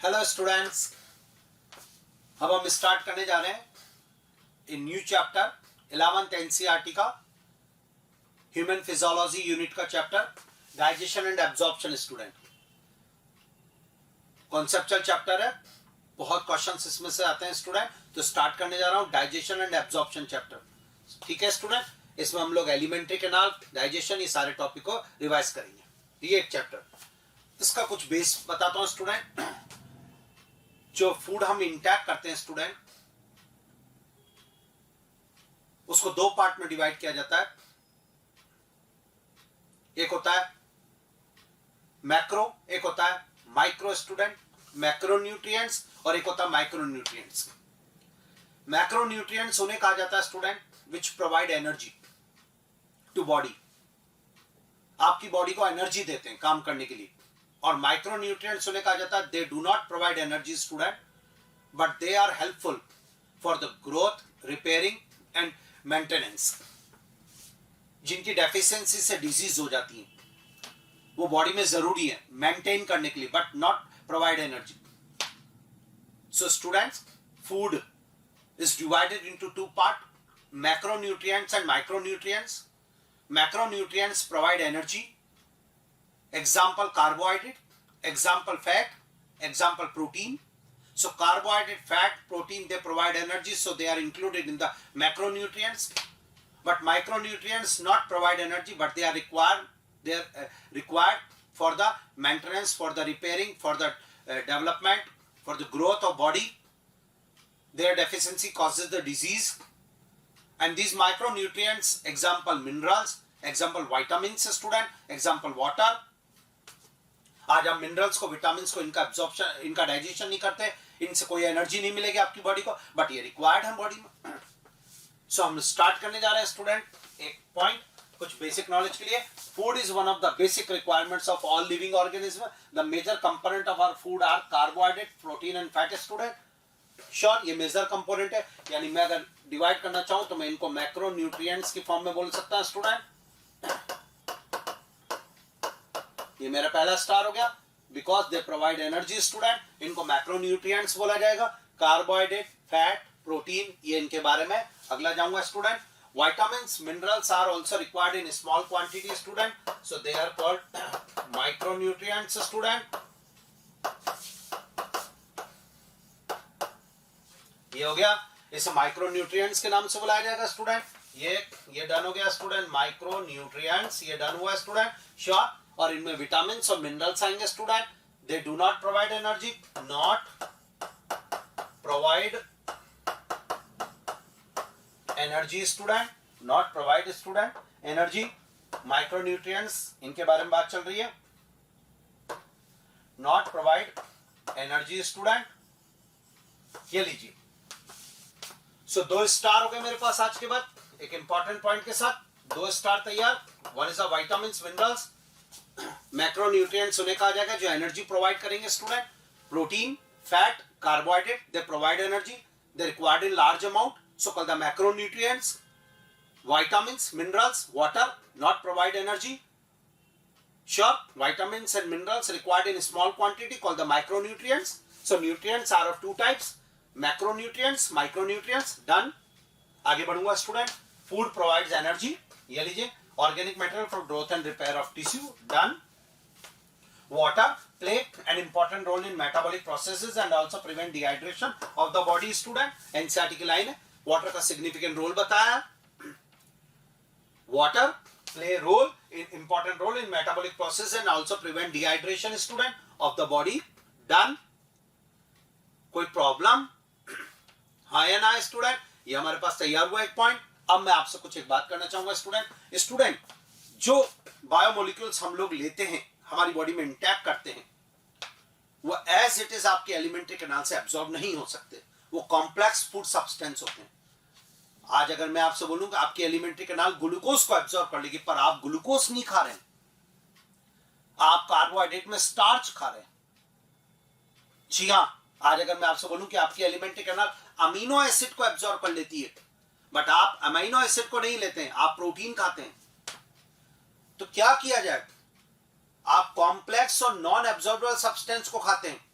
Hello students, अब हम start करने जा रहे हैं इन न्यू चैप्टर 11th एनसीईआरटी का ह्यूमन फिजियोलॉजी यूनिट का chapter digestion and absorption. Student conceptual chapter है, बहुत क्वेश्चंस इसमें से आते हैं स्टूडेंट। तो स्टार्ट करने जा रहा हूं डाइजेशन एंड एब्जॉर्प्शन चैप्टर। ठीक है स्टूडेंट, इसमें हम लोग एलिमेंट्री कैनाल, डाइजेशन, ये सारे टॉपिक को रिवाइज करेंगे। ये एक चैप्टर, इसका कुछ बेस बताता हूं स्टूडेंट। जो फूड हम इंटेक करते हैं स्टूडेंट, उसको दो पार्ट में डिवाइड किया जाता है। एक होता है मैक्रो, एक होता है माइक्रो स्टूडेंट, मैक्रोन्यूट्रिएंट्स, और एक होता है माइक्रोन्यूट्रिएंट्स। मैक्रोन्यूट्रिएंट्स उन्हें कहा जाता है student which provide energy to body, आपकी बॉडी को एनर्जी देते हैं काम करने के लिए। और माइक्रोन्यूट्रिएंट्स उन्हें कहा जाता है they do not provide energy student, but they are helpful for the growth, repairing and maintenance. जिनकी डेफिशिएंसी से डिजीज हो जाती है, वो बॉडी में जरूरी है मेंटेन करने के लिए, but not provide energy. So students, food is divided into two parts, macronutrients and micronutrients. Macronutrients provide energy. Example carbohydrate, example fat, example protein. So carbohydrate, fat, protein, they provide energy, so they are included in the macronutrients. But micronutrients not provide energy, but they are required. They are required for the maintenance, for the repairing, for the development, for the growth of body. Their deficiency causes the disease. And these micronutrients, example minerals, example vitamins student, example water. आज हम minerals को, vitamins को, इनका absorption, इनका digestion नहीं करते, इनसे कोई एनर्जी नहीं मिलेगी आपकी बॉडी को, बट ये रिक्वायर्ड है बॉडी में। सो हम स्टार्ट करने जा रहे हैं स्टूडेंट एक पॉइंट, कुछ बेसिक नॉलेज के लिए। Food is one of the basic requirements of all living organism. The major component of our food are carbohydrate, protein and fat student. Sure, ये मेजर कंपोनेंट है, यानी मैं अगर डिवाइड करना चाहूं तो मैं इनको मैक्रो न्यूट्रिएंट्स की फॉर्म में बोल सकता हूं स्टूडेंट। ये मेरा पहला स्टार हो गया, because they provide energy student. इनको मैक्रो न्यूट्रिएंट्स बोला जाएगा। कार्बोहाइड्रेट, फैट, प्रोटीन, ये इनके बारे में अगला जाऊंगा student. Vitamins, minerals are also required in small quantity student, so they are called micro nutrients student. ये हो गया, इसे माइक्रोन्यूट्रिएंट्स के नाम से बुलाया जाएगा स्टूडेंट। ये डन हो गया स्टूडेंट, माइक्रोन्यूट्रिएंट्स, ये डन हुआ स्टूडेंट। श्योर, और इनमें विटामिन्स और मिनरल्स आएंगे student. They do not provide energy, not provide energy student, not provide student energy. Micronutrients, इनके बारे में बात चल रही है, नॉट प्रोवाइड एनर्जी स्टूडेंट। ये लीजिए, सो दो स्टार हो गए मेरे पास आज के बाद एक इंपॉर्टेंट पॉइंट के साथ। दो स्टार तैयार। One is the vitamins, minerals. Macronutrients उन्हें कहा जाएगा जो एनर्जी प्रोवाइड करेंगे student. Protein, fat, carbohydrate, they provide energy, they required in large amount, so called the macronutrients. Vitamins, minerals, water, not provide energy. Sure, vitamins and minerals required in small quantity called the micronutrients. So nutrients are of two types, macronutrients, micronutrients. Done. आगे बढ़ूंगा student. Food provides energy. ये लीजिए, organic material for growth and repair of tissue. Done. Water play an important role in metabolic processes and also prevent dehydration of the body student. NCERT की line है, water का significant role बताया। Water play role in important role in metabolic process and also prevent dehydration student of the body. Done. कोई problem? हाँ या ना student? ये हमारे पास तैयार हुआ एक पॉइंट। अब मैं आपसे कुछ एक बात करना चाहूंगा स्टूडेंट, जो बायोमोलिक्यूल्स हम लोग लेते हैं, हमारी बॉडी में इंटैक करते हैं, वो एज इट इज आपके एलिमेंट्री कैनाल से एब्जॉर्ब नहीं हो सकते। वो कॉम्प्लेक्स फूड सब्सटेंस होते हैं। आज अगर मैं आपसे बोलूंगा आपकी एलिमेंट्री कैनाल ग्लूकोज को एब्जॉर्ब कर लेगी, पर आप ग्लूकोज नहीं खा रहे हैं, आप कार्बोहाइड्रेट में स्टार्च खा रहे हैं। जी हां, आज अगर मैं आपसे बोलूं कि आपकी एलिमेंट्री कैनाल अमीनो एसिड को एब्जॉर्ब कर लेती है, बट आप अमीनो एसिड को नहीं लेते हैं, आप प्रोटीन खाते हैं, तो क्या किया जाए? आप कॉम्प्लेक्स और नॉन एब्जॉर्बेबल सब्सटेंस को खाते हैं।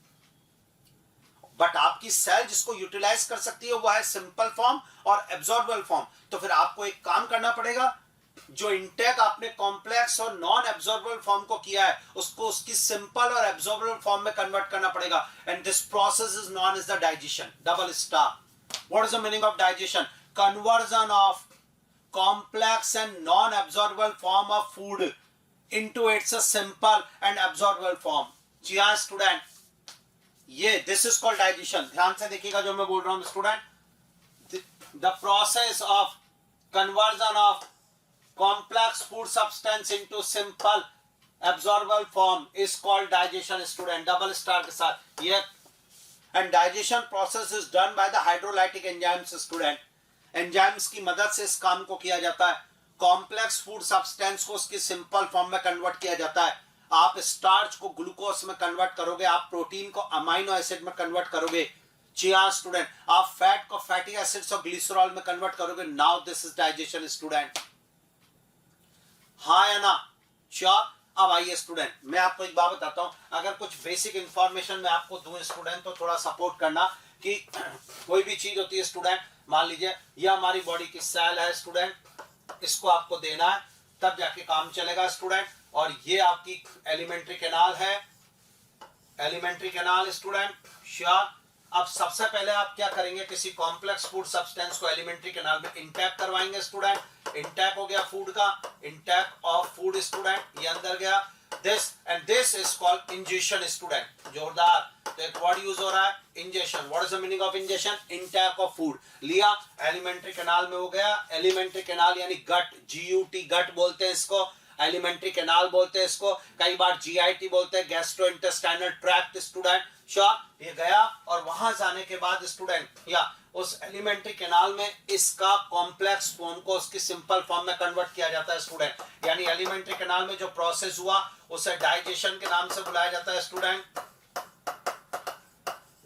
बट आपकी सेल जिसको यूटिलाइज कर सकती है वो है सिंपल फॉर्म और एब्जॉर्बेबल फॉर्म। तो फिर आपको एक काम करना पड़ेगा, जो इंटेक आपने कॉम्प्लेक्स और नॉन एब्जॉर्बेबल फॉर्म को किया है उसको उसकी सिंपल और एब्जॉर्बेबल फॉर्म में कन्वर्ट करना पड़ेगा। And this process is known as the digestion, double star. What is the meaning of digestion? Conversion of complex and non-absorbable form of food into its a simple and absorbable form। जी हाँ student, ये this is called digestion. ध्यान से देखिएगा जो मैं बोल रहा हूं student. The process of conversion of complex food substance into simple absorbable form is called digestion student, double star के साथ ये। And digestion process is done by the hydrolytic enzymes student. Enzymes की मदद से इस काम को किया जाता है। कॉम्प्लेक्स फूड सब्सटेंस को उसकी सिंपल फॉर्म में कन्वर्ट किया जाता है। आप स्टार्च को ग्लूकोज में कन्वर्ट करोगे, आप प्रोटीन को अमाइनो एसिड में कन्वर्ट करोगे। जी हाँ स्टूडेंट, आप फैट को फैटी एसिड्स और ग्लिसरॉल में कन्वर्ट करोगे। Now this is digestion student, हाँ या ना? श्योर। अब आइए स्टूडेंट, मैं आपको एक बात बताता हूं। अगर कुछ बेसिक इंफॉर्मेशन मैं आपको दूं स्टूडेंट तो थोड़ा सपोर्ट करना कि कोई भी चीज होती है स्टूडेंट, मान लीजिए ये हमारी बॉडी की सेल है स्टूडेंट, इसको आपको देना है तब जाके काम चलेगा स्टूडेंट। और ये आपकी एलिमेंट्री कैनाल है, एलिमेंट्री कैनाल स्टूडेंट, श्योर। अब सबसे पहले आप क्या करेंगे, किसी कॉम्प्लेक्स फूड सब्सटेंस को एलिमेंट्री कैनाल में इंटैक करवाएंगे स्टूडेंट। इंटैक हो गया फूड का, इंटैक ऑफ फूड स्टूडेंट, ये अंदर गया। this and this is called ingestion student, जोरदार। तो एक वर्ड यूज हो रहा है ingestion. What is the meaning of ingestion? Intake of food लिया, एलिमेंट्री कैनाल में हो गया। एलिमेंट्री कैनाल यानी गट, GUT गट बोलते हैं इसको, एलिमेंट्री कैनाल बोलते हैं इसको, कई बार GIT बोलते हैं, gastro intestinal tract student. Sure, ये गया और वहां जाने के बाद स्टूडेंट या उस एलिमेंट्री कैनाल में इसका कॉम्प्लेक्स फॉर्म को उसकी सिंपल फॉर्म में कन्वर्ट किया जाता है स्टूडेंट। यानी एलिमेंट्री कैनाल में जो प्रोसेस हुआ उसे डाइजेशन के नाम से बुलाया जाता है स्टूडेंट।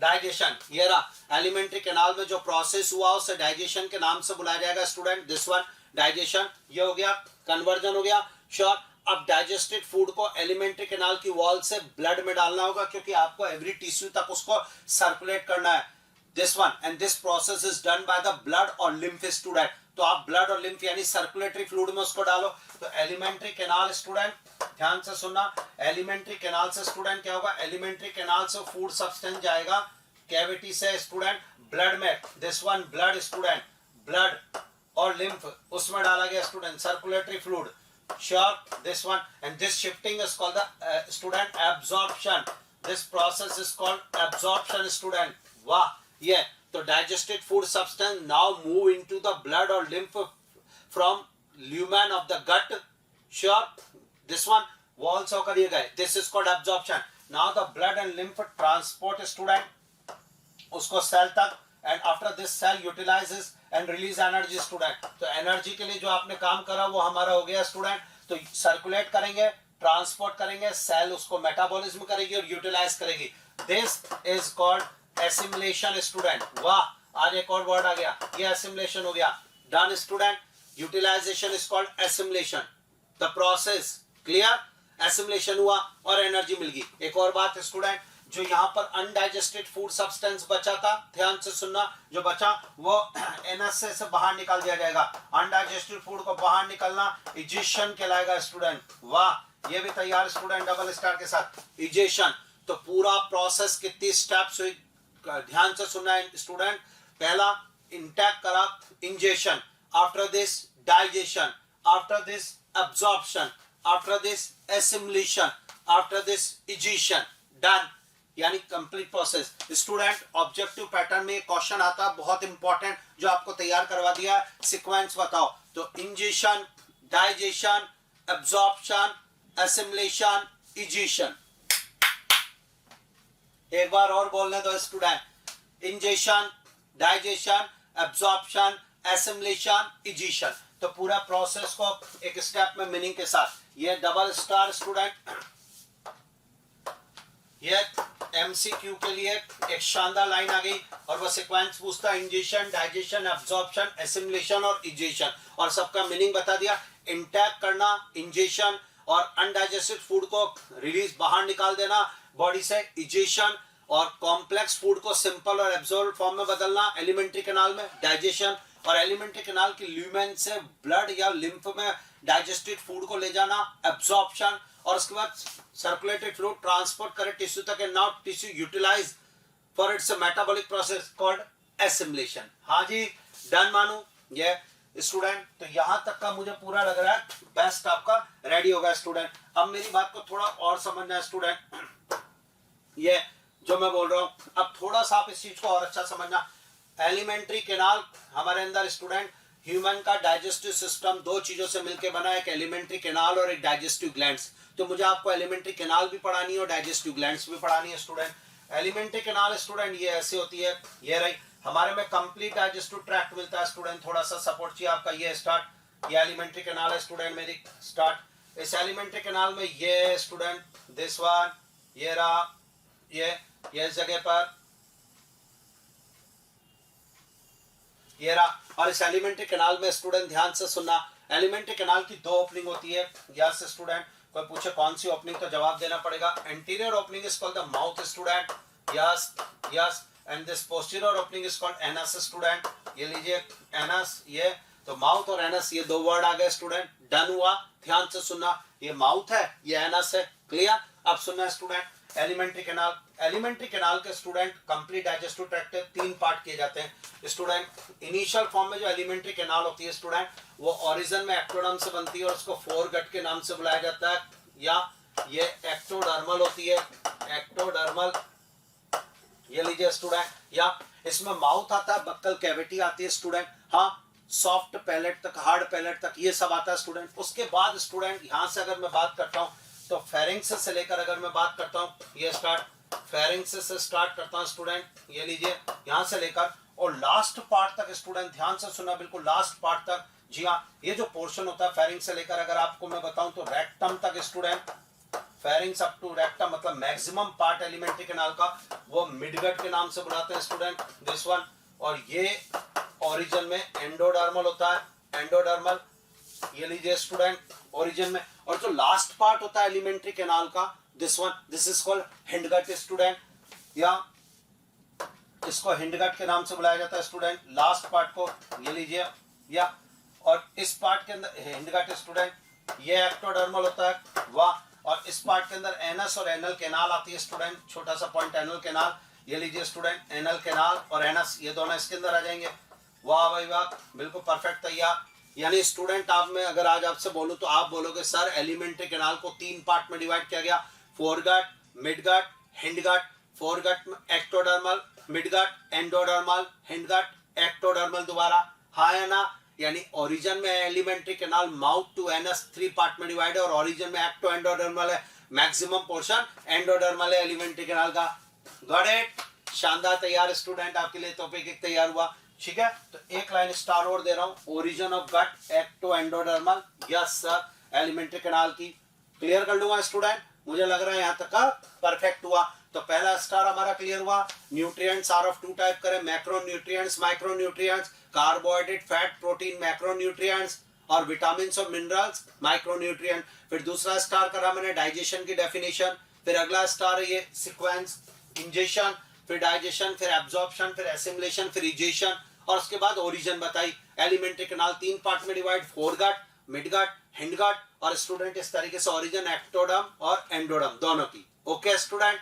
डाइजेशन, ये रहा एलिमेंट्री कैनाल में जो प्रोसेस हुआ उसे डाइजेशन के नाम से बुलाया जाएगा स्टूडेंट। दिस वन डाइजेशन, ये हो गया, कन्वर्जन हो गया। श्योर। अब डाइजेस्टेड फूड को एलिमेंट्री कैनाल की वॉल से ब्लड में डालना होगा, क्योंकि आपको एवरी टिश्यू तक उसको सर्कुलेट करना है। This one and this process is done by the blood और लिम्फ स्टूडेंट। तो आप ब्लड और लिम्फ यानी सर्कुलेटरी फ्लूइड में उसको डालो। तो एलिमेंट्री कैनाल स्टूडेंट, ध्यान से सुनना, एलिमेंट्री कैनाल से स्टूडेंट क्या होगा, एलिमेंट्री कैनाल से फूड सब्सटेंस जाएगा कैविटी से स्टूडेंट ब्लड में। This one blood student, blood और लिम्फ उसमें डाला गया student, circulatory fluid. Sure, this one and this shifting is called the student absorption. This process is called absorption student. वाह, ये तो digested food substance now move into the blood or lymph from lumen of the gut. Sure, this one walls होकर ये गए. This is called absorption. Now the blood and lymph transport student उसको cell तक, and after this cell utilizes and release energy student। तो energy के लिए जो आपने काम करा वो हमारा हो गया स्टूडेंट। तो सर्कुलेट करेंगे, ट्रांसपोर्ट करेंगे, सेल उसको मेटाबॉलिज्म करेगी और यूटिलाइज करेगी। This is called assimilation student. वाह, आज एक और वर्ड आ गया, ये एसिमिलेशन हो गया। Done student, utilization is called assimilation. The process clear, assimilation हुआ और एनर्जी मिल गई। एक और बात स्टूडेंट, जो यहाँ पर अनडाइजेस्टेड फूड सब्सटेंस बचा था, ध्यान से सुनना, जो बचा वो एनएस से बाहर निकाल दिया जाएगा। अनडाइजेस्टेड फूड को बाहर निकलना इजेशन कहलाएगा स्टूडेंट। वाह, ये भी तैयार स्टूडेंट डबल स्टार के साथ, इजेशन। तो पूरा प्रोसेस कितनी स्टेप्स हुई, ध्यान से सुनना स्टूडेंट। पहला इंटेक करा, ingestion, after this digestion, after this absorption, after this assimilation, after this egestion, done, यानी complete process. Student objective pattern में क्वेश्चन आता है बहुत इंपॉर्टेंट, जो आपको तैयार करवा दिया, सीक्वेंस बताओ। तो ingestion, digestion, absorption, assimilation, egestion. एक बार और बोलने दो student, ingestion, digestion, absorption, assimilation, egestion. तो पूरा प्रोसेस को एक स्टेप में मीनिंग के साथ, ये डबल स्टार स्टूडेंट, ये MCQ के लिए एक शानदार लाइन आ गई और वो सीक्वेंस पूछता है इंजेशन, डाइजेशन, एब्जॉर्प्शन, एसिमिलेशन और इजेशन, और सबका मीनिंग बता दिया। इंटेक करना, इंजेशन, और अनडाइजेस्टेड फूड को रिलीज बाहर निकाल देना बॉडी से, इजेशन, और कॉम्प्लेक्स फूड को सिंपल और एब्जॉर्ब फॉर्म में बदलना एलिमेंट्री कैनाल में डाइजेशन, और एलिमेंट्री कैनाल की ल्यूमेन से ब्लड या लिम्फ में डाइजेस्टेड फूड को ले जाना एब्जॉर्प्शन, और उसके बाद सर्कुलेटेड फ्लूइड ट्रांसपोर्ट करे टिश्यू तक and now tissue utilize for its metabolic process called assimilation. हाँ जी, डन मानू ये स्टूडेंट। तो यहां तक का मुझे पूरा लग रहा है बेस्ट आपका रेडी होगा स्टूडेंट। अब मेरी बात को थोड़ा और समझना है स्टूडेंट, ये जो मैं बोल रहा हूं अब थोड़ा सा आप इस चीज को और अच्छा समझना। एलिमेंट्री कैनाल हमारे अंदर स्टूडेंट ह्यूमन का डाइजेस्टिव सिस्टम दो चीजों से मिलकर बना है, एक एलिमेंट्री कैनाल और एक डाइजेस्टिव ग्लैंड्स। तो मुझे आपको एलिमेंट्री कैनाल भी पढ़ानी है और डाइजेस्टिव ग्लैंड्स भी पढ़ानी है स्टूडेंट। एलिमेंट्री कैनाल स्टूडेंट ये ऐसी होती है, ये रही हमारे में कंप्लीट डाइजेस्टिव ट्रैक्ट मिलता है स्टूडेंट। थोड़ा सा सपोर्ट चाहिए आपका, ये स्टार्ट, ये एलिमेंट्री कैनाल है स्टूडेंट मेरी स्टार्ट। इस एलिमेंट्री कैनाल में ये स्टूडेंट दिस वन, ये रहा, ये इस जगह पर ये रहा। और इस एलिमेंट्री कैनाल में स्टूडेंट ध्यान से सुनना, एलिमेंट्री कैनाल की दो ओपनिंग होती है। यस स्टूडेंट, कोई पूछे कौन सी ओपनिंग तो जवाब देना पड़ेगा। Anterior opening is called the mouth student, yes yes, and this posterior opening is called anus student. ये लीजिए एनस, ये तो माउथ और एनस ये दो वर्ड आ गए स्टूडेंट। डन हुआ, ध्यान से सुनना, ये माउथ है ये एनस है, क्लियर। अब सुनना student, elementary canal, alimentary canal के स्टूडेंट कंप्लीट डाइजेस्टिव ट्रैक्ट तीन पार्ट किए जाते हैं स्टूडेंट। इनिशियल फॉर्म में जो एलिमेंट्री कैनाल होती है स्टूडेंट वो ओरिजिन में एक्टोडर्म से बनती है और उसको फोरगट के नाम से बुलाया जाता है, या ये एक्टोडर्मल होती है, एक्टोडर्मल, ये लीजिए स्टूडेंट। या इसमें माउथ आता है, बक्कल कैविटी आती है स्टूडेंट, हाँ सॉफ्ट पैलेट तक, हार्ड पैलेट तक ये सब आता है स्टूडेंट। उसके बाद स्टूडेंट यहाँ से अगर मैं बात करता हूँ तो फेरिंक्स से लेकर अगर मैं बात करता हूँ, ये स्टार्ट फेरिंक्स से स्टार्ट करता हूँ स्टूडेंट, ये लीजिए यहाँ से लेकर और लास्ट पार्ट तक स्टूडेंट ध्यान से सुना, बिल्कुल लास्ट पार्ट तक। जी हाँ, ये जो पोर्शन होता है फेरिंक्स से लेकर अगर आपको मैं बताऊं तो रेक्टम तक student, pharynx up to rectum मतलब मैक्सिमम पार्ट एलिमेंट्री कैनाल का वो मिडगट के नाम से बुलाते हैं स्टूडेंट, दिस वन। और ये ओरिजिन में एंडोडर्मल होता है, एंडोडर्मल, ये लीजिए स्टूडेंट ओरिजिन में। और जो लास्ट पार्ट होता है एलिमेंट्री कैनाल का, this one, this is called hindgut student, या इसको हिंडगट के नाम से बुलाया जाता है स्टूडेंट, लास्ट पार्ट को, ये लीजिए। या और इस पार्ट के अंदर हिंडगट स्टूडेंट, ये एक्टोडर्मल होता है, वाह। और इस पार्ट के अंदर एनस और एनल कैनाल आती है स्टूडेंट, छोटा सा पॉइंट एनल कैनाल, ये लीजिए स्टूडेंट, एनल कैनाल और एनस ये दोनों इसके अंदर आ जाएंगे। वाह भाई वाह, बिल्कुल परफेक्ट तैयार। यानी स्टूडेंट आप में अगर आज आपसे बोलूं तो आप बोलोगे सर एलिमेंट्री कैनाल को तीन पार्ट में डिवाइड किया गया, फोरगट, मिडगट, हिंडगट। फोरगट में ectodermal, midgut endodermal, hindgut ectodermal, दोबारा हाँ या ना। यानी ओरिजिन में alimentary canal mouth to anus three part में डिवाइड है और ओरिजिन में एक्टो एंडोडर्मल है, मैक्सिमम पोर्शन एंडोडर्मल है एलिमेंट्री कैनाल का। गॉट इट, शानदार तैयार स्टूडेंट, आपके लिए टॉपिक एक तैयार हुआ, ठीक है। तो एक लाइन स्टार और दे रहा हूं, origin of gut ecto endodermal, yes sir, alimentary canal की क्लियर कर लूंगा स्टूडेंट। मुझे लग रहा है यहां तक का परफेक्ट हुआ। तो पहला स्टार हमारा क्लियर हुआ। Nutrients are of two type करें, macronutrients, micronutrients, carbohydrate, fat, protein, macronutrients, और विटामिन्स और मिनरल्स माइक्रोन्यूट्रिएंट। फिर दूसरा स्टार करा मैंने डाइजेशन की डेफिनेशन। फिर अगला स्टार है ये सीक्वेंस, इंजेशन, फिर डाइजेशन, फिर एब्जॉर्प्शन, फिर एसिमिलेशन, फिर इजेशन, और उसके बाद ओरिजिन बताई। एलिमेंट्री कैनाल तीन पार्ट में डिवाइड, फोरगट, मिडगट, हिंडगट, और स्टूडेंट इस तरीके से ओरिजिन एक्टोडर्म और एंडोडर्म दोनों की। Okay student,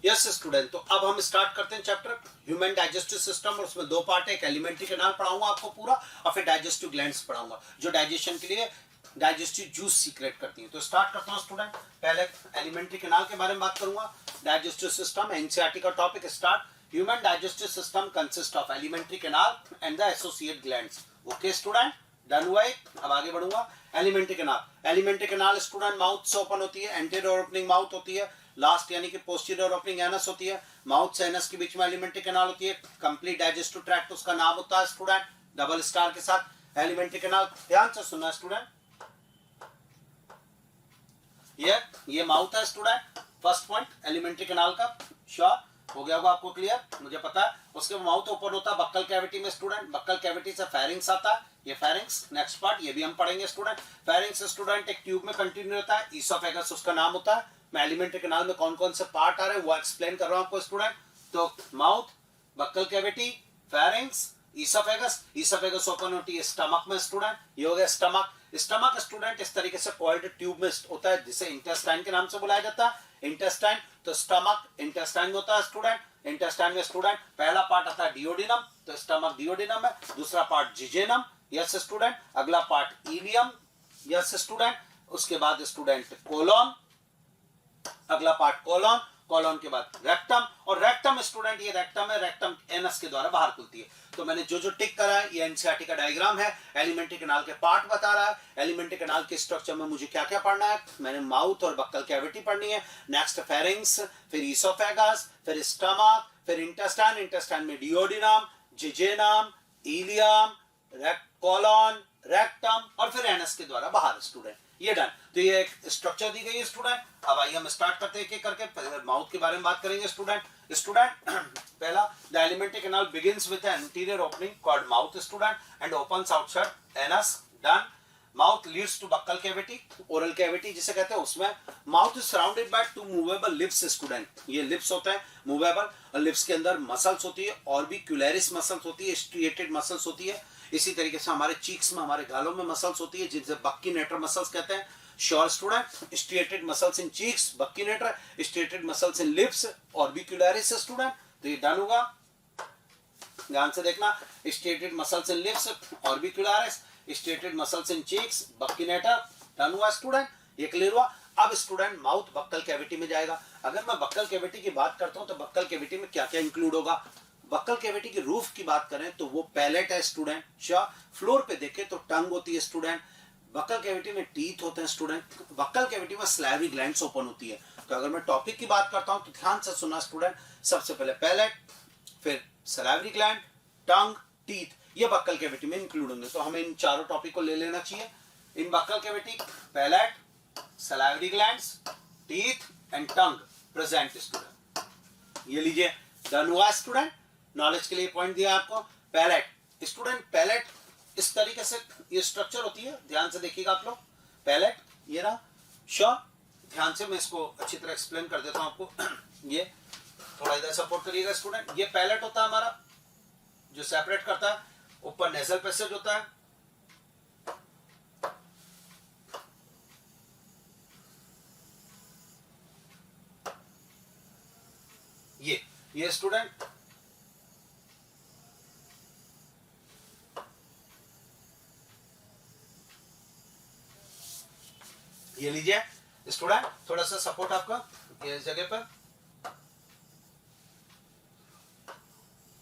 yes student. तो अब हम स्टार्ट करते हैं चैप्टर ह्यूमन डाइजेस्टिव सिस्टम, और उसमें दो पार्ट है, एक एलिमेंट्री कैनाल पढ़ाऊंगा आपको पूरा, और फिर डाइजेस्टिव ग्लैंड्स पढ़ाऊंगा जो डाइजेशन के लिए डाइजेस्टिव जूस सीक्रेट करती हैं। तो स्टार्ट करता हूं स्टूडेंट, पहले एलिमेंट्री कैनाल के बारे में बात करूंगा। डाइजेस्टिव सिस्टम एनसीईआरटी का topic start. Human digestive system consist of alimentary canal and the associate glands. Okay student, done हुआ है। अब आगे बढ़ूंगा। Alimentary canal, alimentary canal student mouth से ओपन होती है, एंटीरियर ओपनिंग माउथ होती है, लास्ट यानी कि पोस्टीरियर ओपनिंग एनस होती है, माउथ से एनस के बीच में एलिमेंट्री कैनाल होती है। कंप्लीट डाइजेस्टिव ट्रैक्ट उसका नाम होता है स्टूडेंट, डबल स्टार के साथ एलिमेंट्री कैनाल। ध्यान से सुनना स्टूडेंट, ये माउथ है student, first point elementary canal का, श्योर। हो गया होगा आपको क्लियर, मुझे पता है। उसके माउथ ओपन होता है बक्कल कैविटी में स्टूडेंट, बक्कल कैविटी से फेरिंग्स आता है, ये फेरिंग्स नेक्स्ट पार्ट ये भी हम पढ़ेंगे स्टूडेंट। फेरिंग्स स्टूडेंट एक ट्यूब में कंटिन्यू रहता है, ईसोफेगस उसका नाम होता है। मैं एलिमेंट्री कैनाल में कौन कौन से पार्ट आ रहे हैं वो एक्सप्लेन कर रहा हूं आपको स्टूडेंट। तो mouth, buccal cavity, pharynx, oesophagus, oesophagus open होती है स्टमक में स्टूडेंट, ये हो गया स्टमक। स्टमक स्टूडेंट इस तरीके से कॉइल्ड ट्यूब में होता है जिसे इंटेस्टाइन के नाम से बुलाया जाता है, इंटेस्टाइन। तो स्टमक इंटेस्टाइन में होता है स्टूडेंट, इंटेस्टाइन में स्टूडेंट पहला पार्ट आता है डिओडिनम, तो स्टमक डिओडिनम है, दूसरा पार्ट जिजेनम, यस स्टूडेंट, अगला पार्ट इलियम, यस स्टूडेंट, उसके बाद स्टूडेंट कोलोन, अगला पार्ट कोलोन, कोलोन के बाद रेक्टम, और रेक्टम स्टूडेंट ये रेक्टम है, रेक्टम एनस के द्वारा बाहर खुलती है। तो मैंने जो जो टिक करा है ये एनसीईआरटी का डायग्राम है, एलिमेंट्री कैनाल के पार्ट बता रहा है। एलिमेंट्री कैनाल के स्ट्रक्चर में मुझे क्या क्या पढ़ना है, मैंने माउथ और बक्कल कैविटी पढ़नी है, नेक्स्ट फेरिंग्स, फिर ईसोफेगस, फिर स्टमक, फिर इंटेस्टाइन, इंटेस्टाइन में डिओडिनम, जिजेनम, इलियम, कोलोन, रेक्टम और फिर एनस के द्वारा बाहर स्टूडेंट, ये डन। तो ये एक स्ट्रक्चर दी गई है स्टूडेंट। अब आइए हम स्टार्ट करते हैं एक एक करके, पहले माउथ के बारे में बात करेंगे स्टूडेंट। पहला, the alimentary canal begins with an anterior opening called mouth student and opens outside anus, done. Mouth leads to buccal cavity, oral cavity जिसे कहते हैं, उसमें mouth is surrounded by two movable lips student, ये lips होते हैं movable, और lips के अंदर मसल्स होती है, और भी क्यूलेरिस मसल्स होती है, स्ट्रिएटेड मसल्स होती है। इसी तरीके से हमारे चीक्स में, हमारे गालों में मसल्स होती है जिनसे बक्कीनेटर मसल्स कहते हैं। श्योर स्टूडेंट, स्ट्रिएटेड मसल्स इन चीक्स, बक्कीनेटर, स्ट्रिएटेड मसल्स इन लिप्स, ऑर्बिक्युलरिस स्टूडेंट। तो ये डन होगा, ध्यान से देखना, स्ट्रिएटेड मसल्स इन लिप्स, ऑर्बिक्युलरिस, स्ट्रिएटेड मसल्स इन चीक्स, बक्कीनेटर, डन हुआ स्टूडेंट, ये क्लियर हुआ। अब स्टूडेंट माउथ बक्कल कैविटी में जाएगा। अगर मैं बक्कल कैविटी की बात करता हूं तो बक्कल कैविटी में क्या क्या इंक्लूड होगा। बक्कल कैविटी की रूफ की बात करें तो वो पैलेट है स्टूडेंट, फ्लोर पे देखे तो टंग होती है स्टूडेंट, बक्कल कैविटी में टीथ होते हैं स्टूडेंट, बक्कल कैविटी में स्लाइवरी ग्लैंड्स ओपन होती है। तो अगर मैं टॉपिक की बात करता हूं तो ध्यान से सुना स्टूडेंट, सबसे पहले पैलेट, फिर सलाइवरी ग्लैंड, टंग, टीथ, ये बक्कल कैविटी में इंक्लूड होंगे। तो हमें इन चारों टॉपिक को ले लेना चाहिए। In buccal cavity palate, salivary glands, teeth and tongue present student, ये लीजिए, डन हुआ स्टूडेंट। नॉलेज के लिए पॉइंट दिया आपको। पैलेट स्टूडेंट, पैलेट इस तरीके से ये स्ट्रक्चर होती है, ध्यान से देखिएगा आप लोग। पैलेट ये रहा, श्योर, ध्यान से मैं इसको अच्छी तरह एक्सप्लेन कर देता हूं आपको। ये थोड़ा इधर सपोर्ट करिएगा स्टूडेंट। ये पैलेट होता है हमारा जो सेपरेट करता है, ऊपर नेजल पैसेज होता है, ये स्टूडेंट, ये लीजिए स्टूडेंट, थोड़ा सा सपोर्ट आपका ये जगह पर,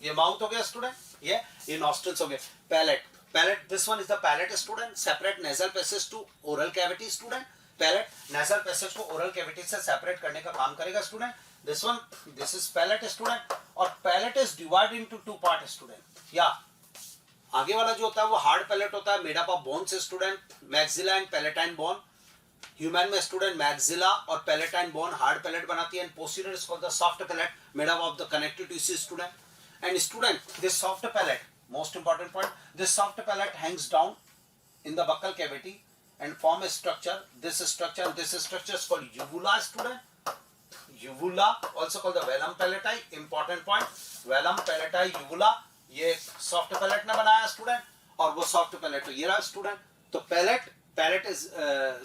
ये माउथ हो गया स्टूडेंट, ये नॉस्ट्रल्स हो गए। Palate, palate, this one is the palate student, separate nasal passage to oral cavity student. Palate nasal passage को ओरल कैविटी से सेपरेट करने का काम करेगा स्टूडेंट। This one, this is palate student, और palate is divided into two part student. या आगे वाला जो होता है वो हार्ड पैलेट होता है, made up of bones student, maxilla and palatine bone. Human में स्टूडेंट मैक्सिला और पैलेटाइन बोन हार्ड पैलेट बनाती है, and posterior is called the soft palate made up of the connective tissue student. And student, this soft palate, most important point, this soft palate hangs down in the buccal cavity and form a structure. This structure is called uvula student. Uvula, also called the velum palatii. Important point, velum palatii, uvula. ये soft palate ने बनाया student, और वो soft palate ये रहा student. तो palate is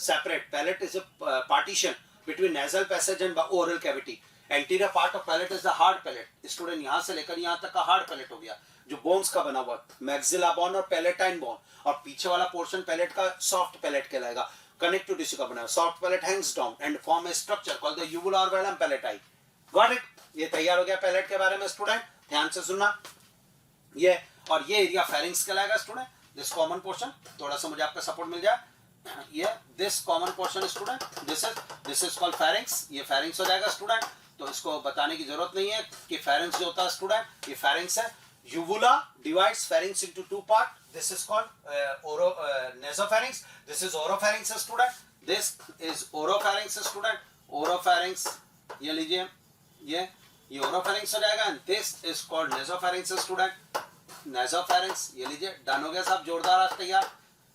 separate. Palate is a partition between nasal passage and oral cavity. Anterior part of palate is the hard palate student, यहां से लेकर यहां तक का हार्ड पैलेट हो गया जो बोन्स का बना हुआ, मैक्सिला बोन और पैलेटाइन बोन, और पीछे वाला पोर्शन पैलेट का सॉफ्ट पैलेट कहलाएगा, कनेक्टिव टिश्यू का बना हुआ। Soft palate Hanks down and form A structure called the uvula और वेलम पैलेटाई। गॉट इट, ये तैयार हो गया पैलेट के बारे में स्टूडेंट, ध्यान से सुनना। ये और ये एरिया फेरिंग्स कहलाएगा स्टूडेंट, दिस कॉमन पोर्शन, थोड़ा सा मुझे आपका सपोर्ट मिल जाए, ये this common portion student, this is called pharynx, ये फेरिंग्स हो जाएगा स्टूडेंट। तो इसको बताने की जरूरत नहीं है कि फेरिंग्स जो होता है स्टूडेंट, ये फेरिंग्स है। Uvula divides pharynx into two part, this is called nasopharynx, this is oropharynx student, this is oropharynx student, oropharynx, ये लीजिए, ये ये ओरोफेरिंक्स हो जाएगा and this is called nasopharynx student. Nasopharynx ये लीजिए, डन हो गया साहब, जोरदार आज तैयार।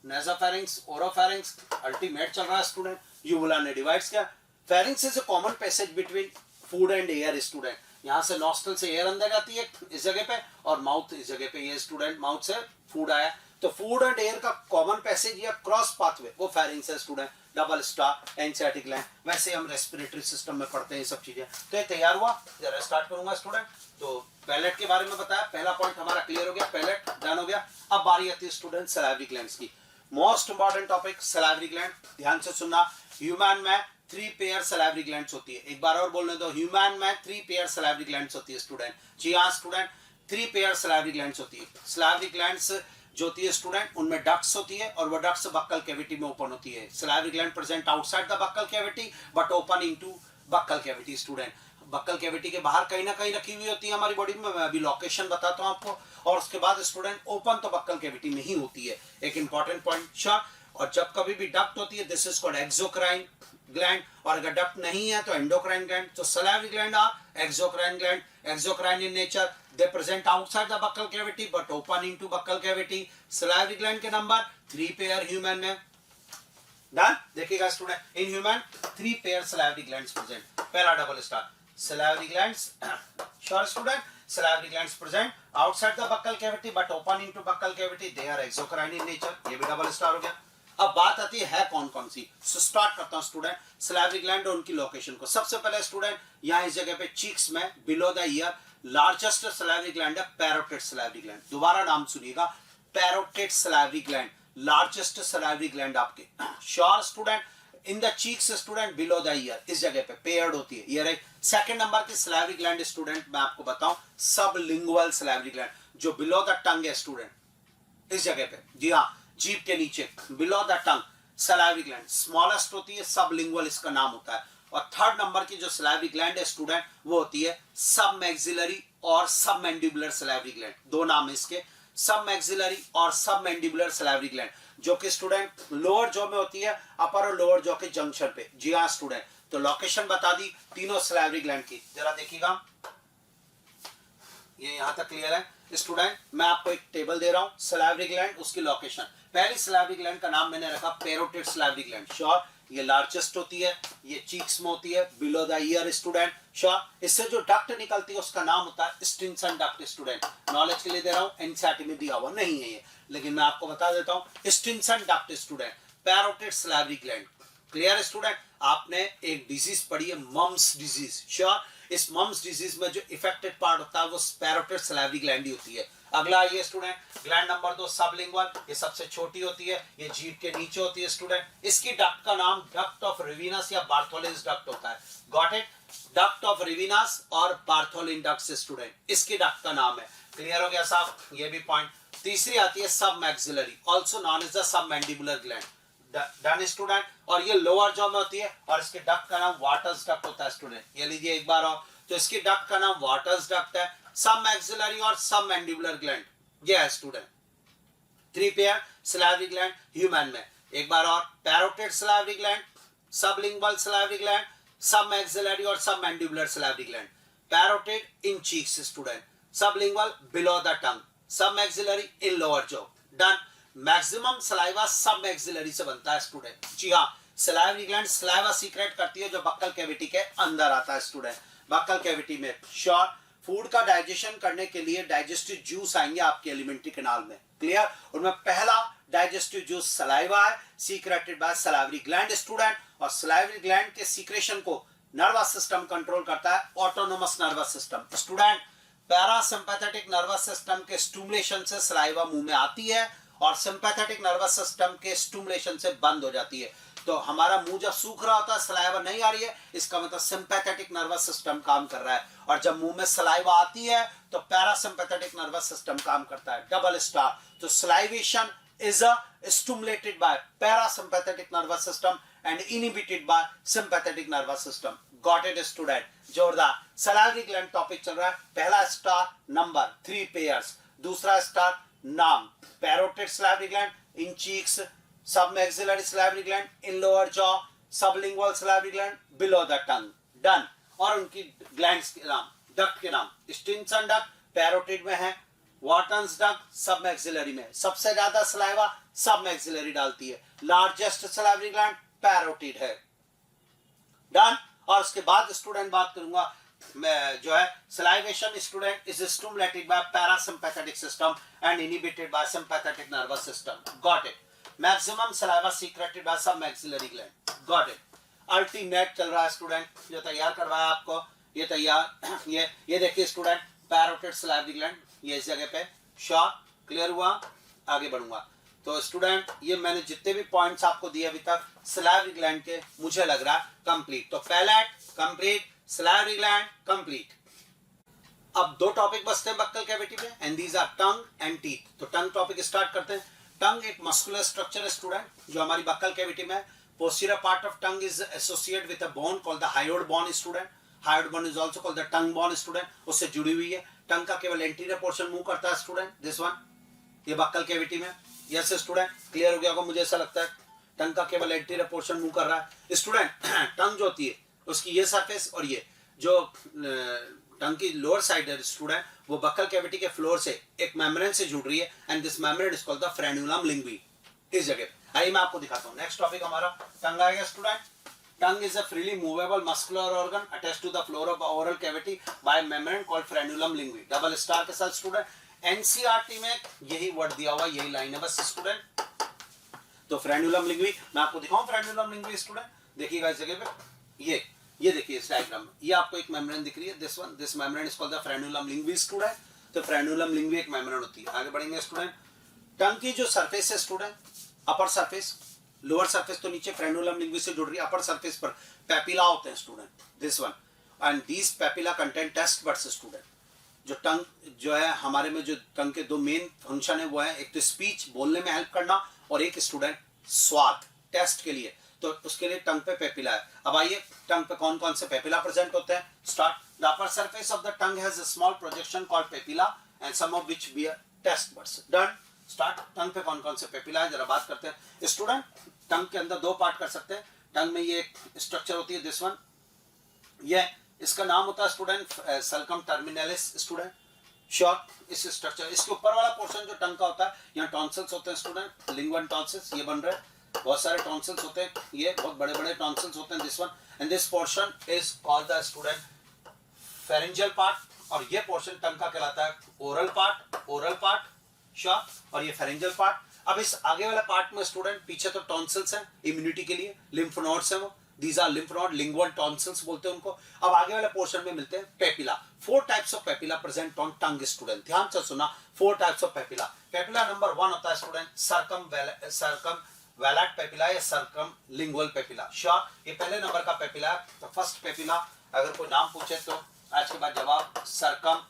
नेसोफेरिंक्स, ओरोफेरिंक्स, अल्टीमेट चल रहा है स्टूडेंट। यूवुला ने डिवाइड्स क्या, pharynx is a common passage between food and air student. यहाँ से नॉस्ट्रल से एयर अंदर जाती है इस जगह पे, और माउथ इस जगह पे, ये स्टूडेंट माउथ से फूड आया, तो फूड एंड एयर का कॉमन पैसेज या क्रॉस पाथवे वो फेरिंक्स है student. Double star, NCERT gland, वैसे हम रेस्पिरेटरी सिस्टम में पढ़ते हैं ये सब चीजें। तो ये तैयार हुआ, जरा स्टार्ट करूंगा स्टूडेंट। तो पैलेट के बारे में बताया, पहला पॉइंट हमारा क्लियर हो गया, पैलेट डन हो गया। अब बारी आती है स्टूडेंट सलाइवरी ग्लैंड्स की। Most important topic salivary gland, ध्यान से सुनना। ह्यूमन में 3 पेयर सलाइवरी ग्लैंड्स होती है, एक बार और बोलने दो, ह्यूमन में 3 पेयर सलाइवरी ग्लैंड्स होती है स्टूडेंट। जी हाँ स्टूडेंट, 3 पेयर सलाइवरी ग्लैंड्स होती है। सलाइवरी ग्लैंड्स जो होती है स्टूडेंट, उनमें डक्ट्स होती है और वो डक्ट्स बक्कल कैविटी में ओपन होती है। Salivary gland present outside the buccal cavity but open into buccal cavity student. Buckle cavity के बाहर कहीं ना कहीं रखी हुई होती है हमारी बॉडी में, मैं अभी लोकेशन बताता हूं आपको। और उसके बाद स्टूडेंट ओपन तो बक्कल कैविटी में ही होती है, एक इंपॉर्टेंट पॉइंट श्योर। और जब कभी भी डक्ट होती है, this is called exocrine gland, और अगर डक्ट नहीं है तो एंडोक्राइन ग्लैंड। तो salivary gland are exocrine gland, exocrine in nature, they present outside the buccal cavity but open into buccal cavity. Salivary gland के नंबर 3 पेयर ह्यूमन में। Done, देखिएगा student, in human 3 pair salivary glands present. पहला double star, salivary glands sure student, salivary glands present outside the buccal cavity but open into buccal cavity, they are exocrine in nature, ये भी double star हो गया। अब बात आती है कौन कौन सी, स्टार्ट करता हूं स्टूडेंट सलाइवरी ग्लैंड और उनकी लोकेशन को। सबसे पहले स्टूडेंट यहाँ इस जगह पे चीक्स में below the ear largest salivary gland है पैरोटिड सलाइवरी ग्लैंड। दोबारा नाम सुनिएगा, parotid salivary gland, largest salivary gland आपके। Sure student, in the cheeks student below the ear, इस जगह पे पेयर्ड होती है, ये रही। सेकंड नंबर की सलाइवरी ग्लैंड स्टूडेंट मैं आपको बताऊं, सबलिंगुअल सलाइवरी ग्लैंड, जो बिलो द टंग है स्टूडेंट, इस जगह पे, जी हाँ जीभ के नीचे below the tongue salivary gland smallest होती है, सबलिंगुअल इसका नाम होता है। और थर्ड नंबर की जो सलाइवरी ग्लैंड है स्टूडेंट, वो होती है सब मैक्सिलरी और सब मैंडिबुलर सलाइवरी ग्लैंड, दो नाम है इसके, सब मैक्सिलरी और सब मैंडिबुलर सलाइवरी ग्लैंड, जो कि स्टूडेंट लोअर जॉ में होती है, अपर और लोअर जॉ के जंक्शन पे। जी हाँ स्टूडेंट, तो लोकेशन बता दी तीनों सलाइवरी ग्लैंड की, जरा देखिएगा, ये यहां तक क्लियर है स्टूडेंट। मैं आपको एक टेबल दे रहा हूं, सलाइवरी ग्लैंड उसकी लोकेशन। पहली सलाइवरी ग्लैंड का नाम मैंने रखा पैरोटिड सलाइवरी ग्लैंड, श्योर, ये लार्जेस्ट होती है, ये चीक्स में होती है below the year student, sure. इससे जो डक्ट निकलती है उसका नाम होता है स्टिनसन डक्ट स्टूडेंट, नॉलेज के लिए दे रहा हूं, एनसीईआरटी में दिया हुआ नहीं है ये, लेकिन मैं आपको बता देता हूं, Stensen duct student, parotid salivary gland. Clear student, आपने एक डिजीज पढ़ी है मम्स डिजीज, श्योर, इस मम्स डिजीज में जो इफेक्टेड पार्ट होता है वो पैरोटिड सलाइवरी ग्लैंड ही होती है। अगला ये स्टूडेंट ग्लैंड नंबर 2 सबलिंगुअल, ये सबसे छोटी होती है, ये जीभ के नीचे होती है स्टूडेंट। इसकी डक्ट का नाम डक्ट ऑफ रिविनस या बार्थोलिन्स डक्ट होता है, got it, duct of Rivinus और बार्थोलिन डक्ट स्टूडेंट, इसकी डक्ट का नाम है। क्लियर हो गया साहब, ये भी पॉइंट। तीसरी आती है submaxillary, also known as the submandibular gland, done student, और ये लोअर जॉ में होती है और इसके डक्ट का नाम वाटर्स डक्ट होता है स्टूडेंट। ये लीजिए एक बार और, तो इसकी डक्ट का नाम वाटर्स डक्ट है। सब मैक्सिलरी और सब मैंडिबुलर ग्लैंड, ये है student 3 pair salivary gland human में। एक बार और, parotid salivary gland, sublingual salivary gland, सब मैक्सिलरी और सब mandibular salivary gland. Parotid in cheeks student, sublingual below the टंग, सब मैक्सिलरी इन lower jaw, done. Maximum saliva सब मैक्सिलरी से बनता है स्टूडेंट। जी हाँ, सलाइवरी ग्लैंड सलाइवा सीक्रेट करती है जो बक्कल कैविटी के अंदर आता है स्टूडेंट, बक्कल कैविटी में। श्योर, फूड का डाइजेशन करने के लिए डाइजेस्टिव जूस आएंगे आपके एलिमेंट्री कैनाल में, क्लियर। उनमें पहला डाइजेस्टिव जूस सलाइवा है, secreted by salivary gland student, और सलाइवरी ग्लैंड के सीक्रेशन को नर्वस सिस्टम कंट्रोल करता है, autonomous nervous system student. Parasympathetic nervous system के स्टिमुलेशन से सलाइवा मुंह में आती है और सिंपैथेटिक नर्वस सिस्टम के स्टिमुलेशन से बंद हो जाती है। तो हमारा मुंह जब सूख रहा होता है, सलाइवा नहीं आ रही है, इसका मतलब सिंपैथेटिक नर्वस सिस्टम काम कर रहा है, और जब मुंह में सलाइवा आती है तो पैरासिम्पैथेटिक नर्वस सिस्टम काम करता है, डबल स्टार। तो salivation is stimulated by parasympathetic nervous system and inhibited by sympathetic nervous system, got it student, जोरदार। सलाइवरी ग्लैंड टॉपिक चल रहा है, पहला स्टार नंबर 3 पेयर्स, दूसरा स्टार नाम parotid salivary gland in cheeks, सब maxillary salivary gland in lower jaw, sublingual salivary gland below the tongue, done. और उनकी ग्लैंड्स के नाम डक्ट के नाम, स्टिनसन डक्ट पैरोटिड में है, वाटन्स डक्ट सब मैक्सिलरी में, सबसे ज्यादा सलाइवा सब मैक्सिलरी डालती है, लार्जेस्ट सलाइवरी ग्लैंड पैरोटिड है। डन। और उसके बाद स्टूडेंट बात करूंगा मैं जो है salivation student is stimulated by parasympathetic system and inhibited by sympathetic nervous system. Got it. Maximum saliva secreted by सब maxillary gland. Got it. Alternate चल रहा है स्टूडेंट, जो तैयार करवाया आपको, ये तैयार, ये देखिए स्टूडेंट पैरोटिड सलाइवरी ग्लैंड, ये इस जगह पे। शॉर्ट क्लियर हुआ? आगे बढ़ूंगा। तो स्टूडेंट ये मैंने जितने भी पॉइंट्स आपको दिए अभी तक सलाइवरी ग्लैंड के, मुझे लग रहा है कंप्लीट। तो palate complete, salivary gland complete. अब दो टॉपिक बचते हैं बक्कल कैविटी में, and these are tongue and teeth. तो टंग टॉपिक स्टार्ट करते हैं। टंग एक मस्कुलर स्ट्रक्चर है स्टूडेंट, जो हमारी बक्कल कैविटी में। Posterior part of tongue is associated with a bone called the hyoid bone student. Hyoid bone is also called the tongue bone student, उससे जुड़ी हुई है। टंग का केवल एंटीरियर पोर्शन मूव करता है स्टूडेंट, दिस वन, ये बक्कल कैविटी में। यस स्टूडेंट, क्लियर हो गया होगा मुझे ऐसा लगता है। टंग का केवल एंटीरियर पोर्शन मूव कर रहा है स्टूडेंट। टंग जो होती है उसकी ये सरफेस और ये जो टंग की लोअर साइड है स्टूडेंट, वो बक्कल कैविटी के फ्लोर से एक मेम्ब्रेन से जुड़ रही है, and this membrane is called the frenulum linguae. इस जगह आइए मैं आपको दिखाता हूँ। नेक्स्ट टॉपिक हमारा टंग आएगा student. Tongue is a freely movable muscular organ attached to the floor of oral cavity by membrane called frenulum linguae, double star के साथ स्टूडेंट। एनसीईआरटी में यही वर्ड दिया हुआ, यही लाइन है बस स्टूडेंट। तो फ्रेन्यूलम लिंग्वी मैं आपको दिखाऊं, फ्रेन्यूलम लिंग्वी स्टूडेंट देखिएगा इस जगह पे, ये देखिए इस डायग्राम में, ये आपको एक मेम्ब्रेन दिख रही है, this one, this membrane is called the frenulum linguae student. तो फ्रेन्यूलम लिंग्वी एक मेम्ब्रेन होती है। आगे बढ़ेंगे स्टूडेंट। टंग की जो सरफेस है student, upper surface, lower surface तो नीचे फ्रेन्यूलम लिंग्वी से जुड़ रही है, अपर सरफेस पर पेपिला होते हैं student, this one, and these papilla contain taste buds student. जो टंग जो है हमारे में, जो टंग के दो मेन फंक्शन है वो है, एक तो स्पीच बोलने में हेल्प करना, और एक स्टूडेंट स्वाद टेस्ट के लिए, तो उसके लिए टंग पे पेपिला है। अब आइए टंग पे कौन कौन से पेपिला प्रेजेंट होते हैं। Start. The upper surface of the tongue has a small projection called papilla and some of which bear taste buds. Done. Start. Tongue पे कौन कौन से पेपिला है जरा बात करते हैं स्टूडेंट। टंग के अंदर दो पार्ट कर सकते हैं। टंग में ये स्ट्रक्चर होती है, दिस वन, ये इसका नाम होता है स्टूडेंट सल्कम टर्मिनलिस स्टूडेंट। शॉर्ट। इस स्ट्रक्चर, इसके ऊपर वाला पोर्शन जो टंग का होता है, यहाँ टॉन्सिल्स होते हैं स्टूडेंट, लिंगुअल टॉन्सिल्स ये बन रहे हैं, बहुत सारे टॉन्सिल्स होते हैं, ये बहुत बड़े बड़े टॉन्सिल्स होते हैं, this one, and this portion is called the student pharyngeal part, और ये पोर्शन टंग का कहलाता है ओरल पार्ट, शॉर्ट, और ये फेरेंजियल पार्ट। अब इस आगे वाला पार्ट में स्टूडेंट, पीछे तो टॉन्सिल्स हैं इम्यूनिटी के लिए, लिम्फ नोड्स हैं वो, these are lymph node, lingual tonsils बोलते हैं उनको। अब आगे वाले पोर्शन में मिलते हैं papilla. 4 types of papilla present on tongue student, ध्यान से सुना, 4 types of papilla. Papilla number 1 होता है स्टूडेंट सर्कमवैलेट पेपिला या सर्कम लिंगुअल पेपिला। श्योर, ये पहले नंबर का पेपिला है। तो फर्स्ट पेपिला, अगर कोई नाम पूछे तो आज के बाद जवाब सर्कमवैलेट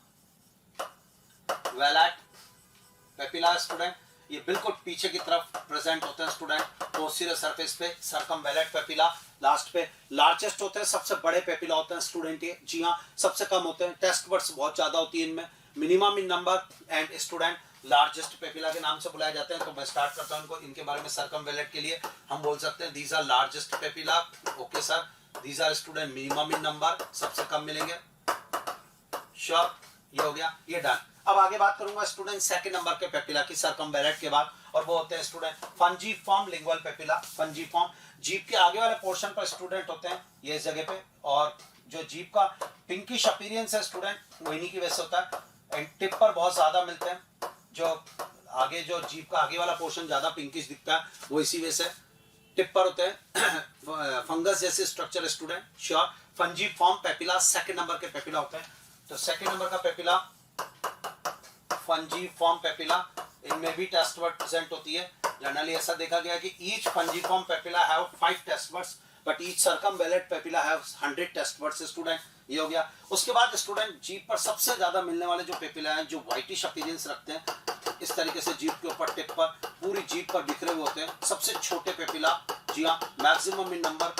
पेपिला स्टूडेंट। ये बिल्कुल पीछे की तरफ प्रेजेंट होते हैं स्टूडेंट, पोस्टीरियर सरफेस पे सर्कमवैलेट पेपिला, लास्ट पे लार्जेस्ट होते हैं, सबसे बड़े पेपिला होते हैं स्टूडेंट ये। जी हाँ, सबसे कम होते हैं, टेस्ट बड्स बहुत ज्यादा होती है इनमें, minimum in number, and student largest papilla के नाम से बुलाए जाते हैं। तो मैं स्टार्ट करता हूं इनको, इनके बारे में सर्कमवैलेट के लिए हम बोल सकते हैं these are largest papilla, okay sir, these are student minimum in number, सबसे कम मिलेंगे। श्योर, ये हो गया, ये डन। अब आगे बात करूंगा स्टूडेंट सेकंड नंबर के पेपिला की सर्कमवैलेट के बाद, और वो होते हैं स्टूडेंट फंजीफॉर्म लिंगुअल पेपिला। फंजीफॉर्म जीभ के आगे वाले पोर्शन पर स्टूडेंट होते हैं, ये इस जगह पे, और जो जीभ का पिंकिश अपीयरेंस है स्टूडेंट वो इन्हीं की वजह से होता है, एंड टिप पर बहुत ज्यादा मिलते हैं, जो आगे जो जीभ का आगे वाला पोर्शन ज्यादा पिंकिश दिखता है वो इसी वजह से टिप पर होते हैं। फंगस जैसे structure student. Sure, fungiform papilla second number के पेपिला होते हैं। तो सेकंड नंबर का पेपिला फंजीफॉर्म पेपिला, इनमें भी टेस्ट बर्ड प्रेजेंट होती है। जनरली ऐसा देखा गया कि each fungiform papilla have 5 taste buds, but each circumvallate papilla have 100 taste buds student. ये हो गया। उसके बाद स्टूडेंट जीभ पर सबसे ज्यादा मिलने वाले जो पेपिला हैं, जो व्हाइटिश अपीयरेंस रखते हैं, इस तरीके से जीभ के ऊपर टिप पर पूरी जीभ पर बिखरे हुए होते हैं, सबसे छोटे पेपिला, जी हाँ, मैक्सिमम इन नंबर,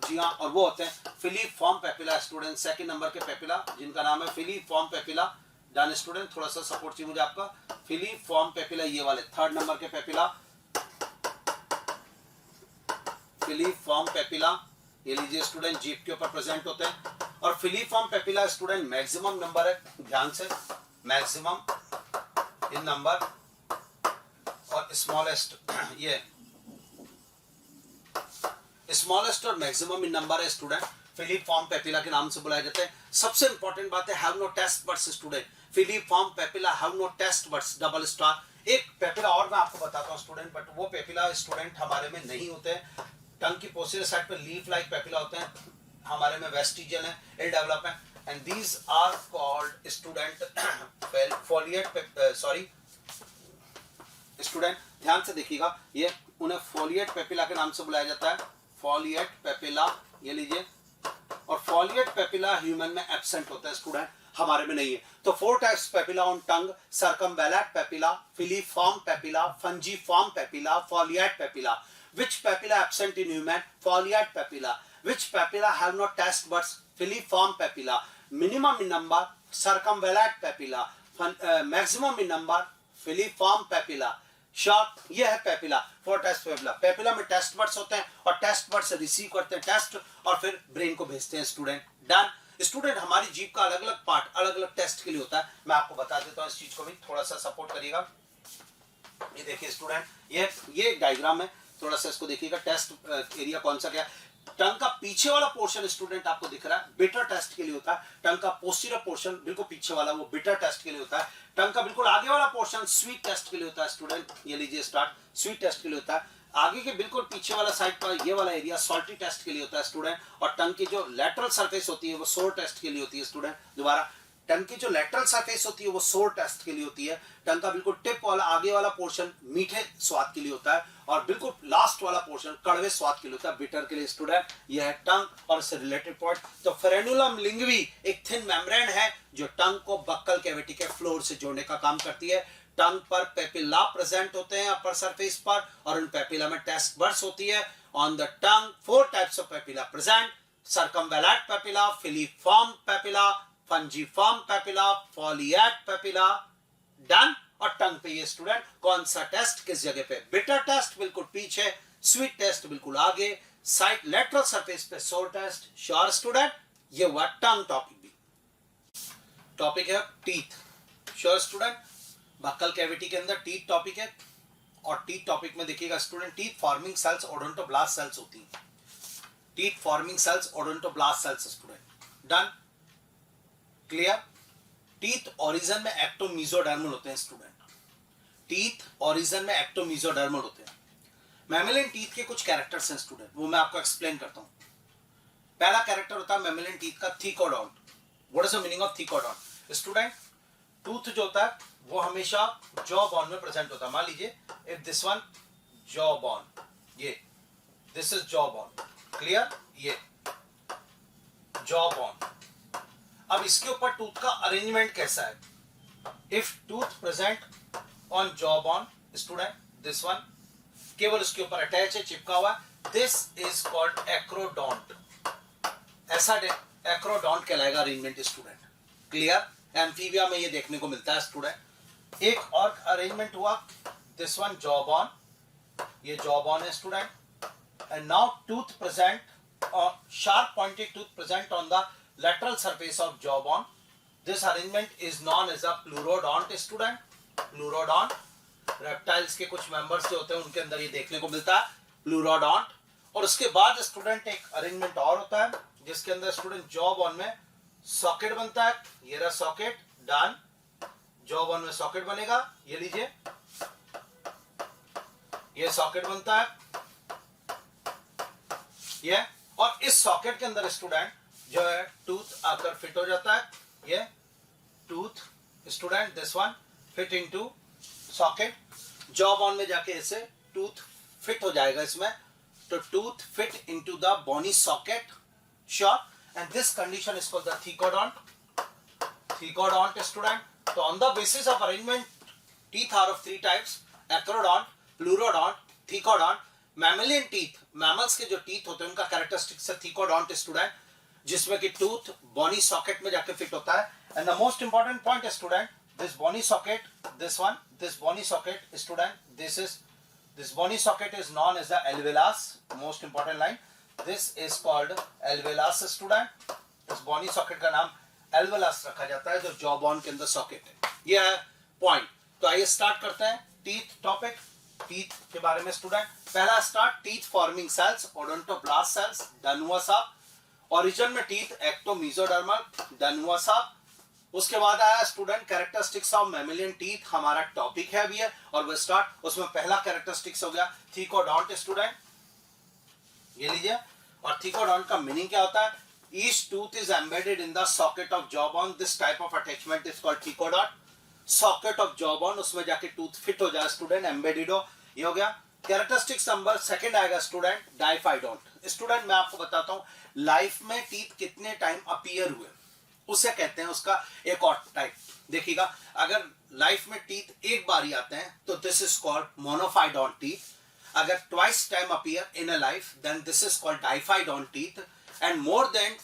जी हाँ, और वो होते हैं filiform papilla student, second number के पेपिला जिनका नाम है फिलीफॉर्म पेपिला। डन स्टूडेंट, थोड़ा सा सपोर्ट चाहिए मुझे आपका। फिलीफॉर्म पेपिला ये वाले थर्ड नंबर के पेपिला, फिलीफॉर्म पेपिला, ये लीजिए स्टूडेंट जीभ के ऊपर प्रेजेंट होते हैं। और filiform papilla student maximum number है, ध्यान से, मैक्सिमम इन नंबर और स्मॉलेस्ट, ये स्मॉलेस्ट और मैक्सिमम इन नंबर है स्टूडेंट, फिलीफॉर्म पेपिला के नाम से बुलाए जाते हैं। सबसे इंपॉर्टेंट बात है, have no taste buds student, filiform papilla have no taste buds, double star. एक पेपिला और मैं आपको बताता हूँ स्टूडेंट, बट वो पेपिला स्टूडेंट हमारे में नहीं होते हैं। टंग की पोस्टीरियर साइड पे लीफ लाइक पेपिला होते हैं, हमारे में वेस्टिजियल है, इल डेवलप है, and these are called student foliate, sorry student ध्यान से देखिएगा, ये उन्हें फोलिएट पेपिला के नाम से बुलाया जाता है, फोलिएट पेपिला, ये लीजिए। और फोलिएट पेपिला ह्यूमन में एब्सेंट होता है स्टूडेंट, हमारे में नहीं है। तो 4 types papilla on tongue, circumvallate papilla, filiform papilla, fungiform papilla, foliate papilla. Which papilla absent in human? Foliate papilla. Which papilla have no taste buds? Filiform papilla. Minimum in number, circumvallate papilla. Maximum in number, filiform papilla. Short, ये है papilla, 4 test papilla. Papilla में taste buds होते हैं और taste bud से receive करते हैं test और फिर ब्रेन को भेजते हैं स्टूडेंट। डन। स्टूडेंट हमारी जीभ का अलग अलग पार्ट अलग अलग टेस्ट के लिए होता है, मैं आपको बता देता हूँ, इस चीज को भी थोड़ा सा सपोर्ट करिएगा। ये देखिए स्टूडेंट, ये डायग्राम है, थोड़ा सा इसको देखिएगा। टेस्ट एरिया कौन सा क्या है? टंग का पीछे वाला पोर्शन स्टूडेंट आपको दिख रहा है, बिटर टेस्ट के लिए होता है। टंग का पोस्टीरियर पोर्शन बिल्कुल पीछे वाला, वो बिटर टेस्ट के लिए होता है। टंग का बिल्कुल आगे वाला पोर्शन स्वीट टेस्ट के लिए होता है स्टूडेंट, ये लीजिए स्टार्ट, स्वीट टेस्ट के लिए होता है। आगे के बिल्कुल पीछे वाला साइड पर ये वाला एरिया सॉल्टी टेस्ट के लिए होता है स्टूडेंट। और टंग की जो लेटरल सरफेस होती है वो सोर टेस्ट के लिए होती है स्टूडेंट। दोबारा, टंग की जो लेटरल सरफेस होती है वो सोर टेस्ट के लिए होती है। टंग का बिल्कुल टिप वाला आगे वाला पोर्शन मीठे स्वाद के लिए होता है और बिल्कुल लास्ट वाला पोर्शन कड़वे स्वाद के लिए होता है, बिटर के लिए स्टूडेंट। यह है टंग और इससे रिलेटेड पॉइंट। तो फ्रेनुलम लिंग्वी एक थिन मेम्ब्रेन है जो टंग को बक्कल कैविटी के फ्लोर से जोड़ने का काम करती है। टंग पर पेपिला प्रेजेंट होते हैं अपर सरफेस पर और उन पेपिला में टेस्ट बर्ड्स होती है। On the tongue 4 types of papilla present, circumvallate papilla, filiform papilla, fungiform papilla, foliate papilla. Done. और टंग पे ये स्टूडेंट कौन सा टेस्ट किस जगह पे? बिटर टेस्ट बिल्कुल पीछे, स्वीट टेस्ट बिल्कुल आगे, साइड लेटरल सरफेस पे सोर टेस्ट। श्योर स्टूडेंट, ये हुआ टंग टॉपिक। भी टॉपिक है teeth. Sure student, buckle cavity के अंदर टीथ टॉपिक है। और टीथ टॉपिक में देखिएगा student, teeth forming cells odontoblast cells होती हैं। Teeth forming cells odontoblast cells student. Done. Clear. Teeth origin में एक्टोमीजोडर्मल होते हैं स्टूडेंट। टीथ ओरिजिन में एक्टोमीजोडर्मल होते हैं। मैमेलियन टीथ के कुछ कैरेक्टर्स हैं स्टूडेंट, वो मैं आपको एक्सप्लेन करता हूं। पहला कैरेक्टर होता है मैमेलियन टीथ का thecodont. What is the meaning of thecodont? Student, tooth जो होता है वो हमेशा जॉ बोन में प्रेजेंट होता है। मान लीजिए if this one jaw bone, ये this is jaw bone. Clear? ये जॉ बोन। अब इसके ऊपर टूथ का अरेंजमेंट कैसा है? If tooth present on jaw bone student, this one केवल उसके ऊपर अटैच है, चिपका हुआ, दिस इज कॉल्ड एक्रोडोंट। ऐसा एक्रोडोंट कहलाएगा अरेंजमेंट स्टूडेंट। क्लियर? एम्फीबिया में ये देखने को मिलता है स्टूडेंट। एक और अरेंजमेंट हुआ, दिस वन जॉ बोन, ये जॉ बोन है student. And now tooth present, sharp pointed tooth present on the lateral surface of jawbone. This arrangement is known as a pleurodont student. Pleurodont, reptiles के कुछ members जो होते हैं उनके अंदर ये देखने को मिलता है pleurodont। और उसके बाद स्टूडेंट एक अरेंजमेंट और होता है जिसके अंदर स्टूडेंट जॉबोन में सॉकेट बनता है। ये रहा सॉकेट। डन। जॉबोन में सॉकेट बनेगा, ये लीजिए, ये सॉकेट बनता है ये। और इस सॉकेट के अंदर स्टूडेंट जो है टूथ आकर फिट हो जाता है। ये tooth student, this one fit into socket. Jaw bone में जाके ऐसे टूथ फिट हो जाएगा इसमें। तो tooth fit into the bony socket. Sure? And this condition is called the thecodont. Thecodont student. तो on the basis of arrangement teeth are of 3 types, acrodont, pleurodont, thecodont. Mammalian teeth, mammals के जो teeth होते हैं उनका characteristics है thecodont student, जिसमें कि tooth Bonnie socket में जाके फिट होता है। And the most important point student, this bony socket, this one, this bony socket student, this bony socket is known as the alveolus. Most important line, this is called alveolus student। इस Bonnie socket का नाम एल्वेलस रखा जाता है, जो jaw bone के अंदर socket है। ये है पॉइंट। तो आइए स्टार्ट करते हैं टीथ टॉपिक, टीथ के बारे में स्टूडेंट। पहला start, teeth forming cells, odontoblast cells, done हुआ साहब। ओरिजिन में टीथ एक्टो मेसोडर्मल, डन हुआ साहब। उसके बाद आया student characteristics of mammalian teeth, हमारा टॉपिक है अभी है, और वो स्टार्ट, उसमें पहला कैरेक्टरिस्टिक्स हो गया थीकोडोंट स्टूडेंट, ये लीजिए। और थीकोडोंट का मीनिंग क्या होता है? Each tooth is embedded in the socket of jawbone. This type of attachment is called thecodont. Socket of jawbone, उसमें जाके टूथ फिट हो जाए स्टूडेंट, एम्बेडेड हो, ये हो गया। कैरेक्टरिस्टिक्स नंबर सेकंड आएगा स्टूडेंट डाइफाइडोंट। स्टूडेंट मैं आपको बताता हूँ लाइफ में टीथ कितने टाइम अपीयर हुए, उसे कहते हैं उसका एक और टाइप। देखिएगा, अगर लाइफ में टीथ एक बार ही आते हैं तो this is called monophyodont teeth. अगर twice time appear in a life then this is called diphyodont teeth, and more than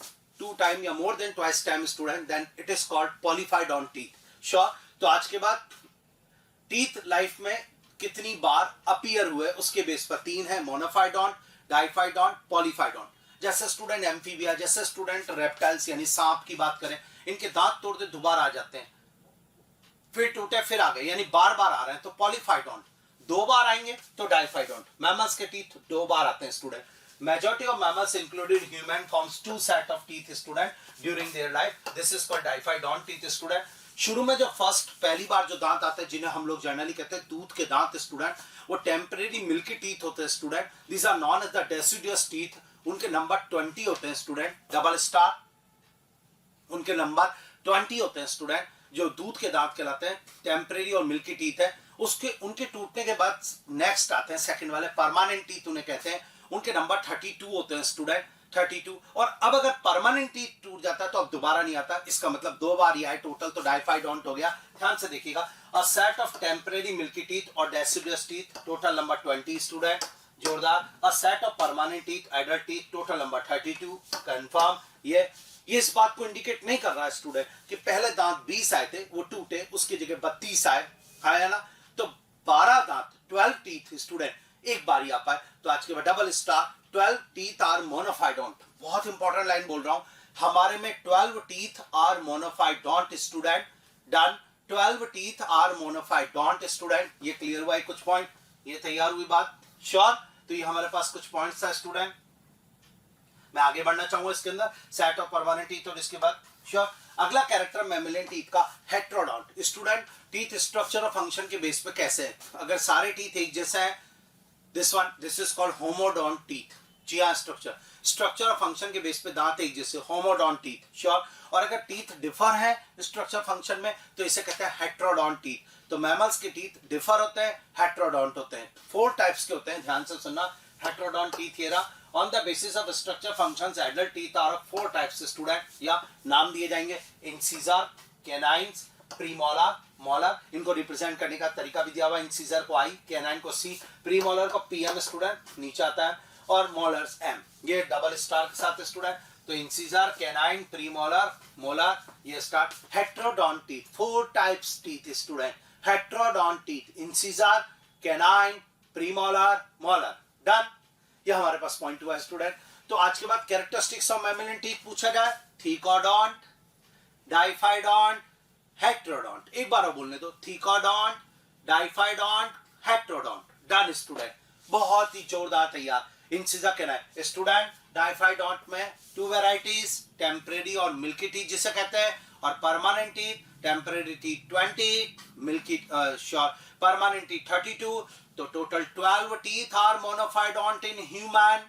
2 time या more than twice time student then it is called polyphyodont teeth. Sure? तो आज के बाद teeth life में कितनी बार appear हुए उसके base पर 3 है, मोनोफाइडोंट, डाइफाइडोंट, पॉलीफाइडोंट। जैसे स्टूडेंट एम्फीबिया, जैसे स्टूडेंट रेप्टाइल्स यानी सांप की बात करें, इनके दांत तोड़ते दोबारा आ जाते हैं, फिर टूटे फिर आ गए, यानी बार बार आ रहे हैं तो पॉलीफाइडोंट। 2 बार आएंगे तो डाइफाइडोंट। मैमल्स के टीथ 2 बार आते हैं student. Majority of mammals included human forms 2 set of teeth student during their life. This is called diphyodont teeth student. शुरू में जो फर्स्ट पहली बार जो दांत आते हैं जिन्हें हम लोग जनरली कहते हैं दूध के दांत स्टूडेंट, वो टेम्परेरी मिल्की टीथ होते हैं student. These are known as the deciduous teeth. उनके नंबर 20 होते हैं स्टूडेंट, डबल स्टार, उनके नंबर 20 होते हैं स्टूडेंट, जो दूध के दांत कहलाते हैं, टेम्परेरी और मिल्की टीथ है। उसके उनके टूटने के बाद नेक्स्ट आते हैं सेकंड वाले परमानेंट टीथ उन्हें कहते हैं, उनके नंबर 32 होते हैं स्टूडेंट, 32। और अब अगर परमानेंट टीथ टूट जाता है तो अब दोबारा नहीं आता, इसका मतलब 2 बार ही आए टोटल, तो डाइफाइडोंट हो गया। ध्यान से देखिएगा, a set of temporary milky teeth और deciduous teeth, total number 20 student, जोरदार। A set of permanent teeth, adult teeth, total number 32, confirm. ये इस बात को इंडिकेट नहीं कर रहा है स्टूडेंट कि पहले दांत 20 आए थे वो टूटे, उसकी जगह 32 आए ना, तो 12 दांत 12 टीथ स्टूडेंट एक बार ही आ पाए। तो आज के बाद double star, 12 teeth are monophyodont. बहुत इंपॉर्टेंट लाइन बोल रहा हूं, हमारे में 12 teeth are monophyodont student, done. 12 teeth are monophyodont student. ये क्लियर हुआ है कुछ पॉइंट, ये तैयार हुई बात, श्योर। तो ये हमारे पास कुछ पॉइंट्स है स्टूडेंट, मैं आगे बढ़ना चाहूंगा इसके अंदर, सेट ऑफ परमानेंट टीथ और इसके बाद श्योर। अगला कैरेक्टर मैमेलियन टीथ का हेट्रोडोंट स्टूडेंट। टीथ स्ट्रक्चर और फंक्शन के बेस पे कैसे है? अगर सारे टीथ एक जैसे हैं, this is called homodont teeth। जी हाँ, स्ट्रक्चर और फंक्शन के बेस पे दांत एक जैसे, homodont teeth, श्योर। और अगर टीथ डिफर है स्ट्रक्चर फंक्शन में तो इसे कहते हैं हेट्रोडोंट टीथ। तो मैमल्स के टीथ डिफर होते हैं, हेट्रोडोंट होते हैं। 4 टाइप्स के होते हैं, ध्यान से सुनना। हेट्रोडोंट टीथ ये रहा। On the basis of structure functions, adult teeth are of 4 types student, या नाम दिए जाएंगे इंसिजर, कैनाइन्स, प्रीमोलर, मोलर। इनको रिप्रेजेंट करने का तरीका भी दिया हुआ, इंसिजर को आई, कैनाइन को सी, प्रीमोलर को पीएम स्टूडेंट नीचे आता है, और मोलर्स एम, ये डबल स्टार के साथ स्टूडेंट। तो इंसिजर, कैनाइन, प्रीमोलर, मोलर, ये start. Heterodont teeth 4 types teeth student, heterodont teeth, incisor, canine, premolar, molar, done. ये हमारे पास पॉइंट हुआ है स्टूडेंट। तो आज के बाद कैरेक्टरिस्टिक्स ऑफ मैमेलियन टीथ पूछा जाए, थीकोडोंट, डाइफाइडोंट, हेट्रोडोंट। एक बार और बोलने दो, थीकोडोंट, डाइफाइडोंट, हेट्रोडोंट, डन स्टूडेंट। बहुत ही जोरदार तैयार। इंसिजर कहना है स्टूडेंट, डाइफाइडोंट में 2 वैरायटीज, टेम्परेरी और मिल्की टीथ जिसे कहते हैं, और permanent teeth, temporary teeth 20, milky permanent teeth 32। तो total 12 teeth are monophyodont in human,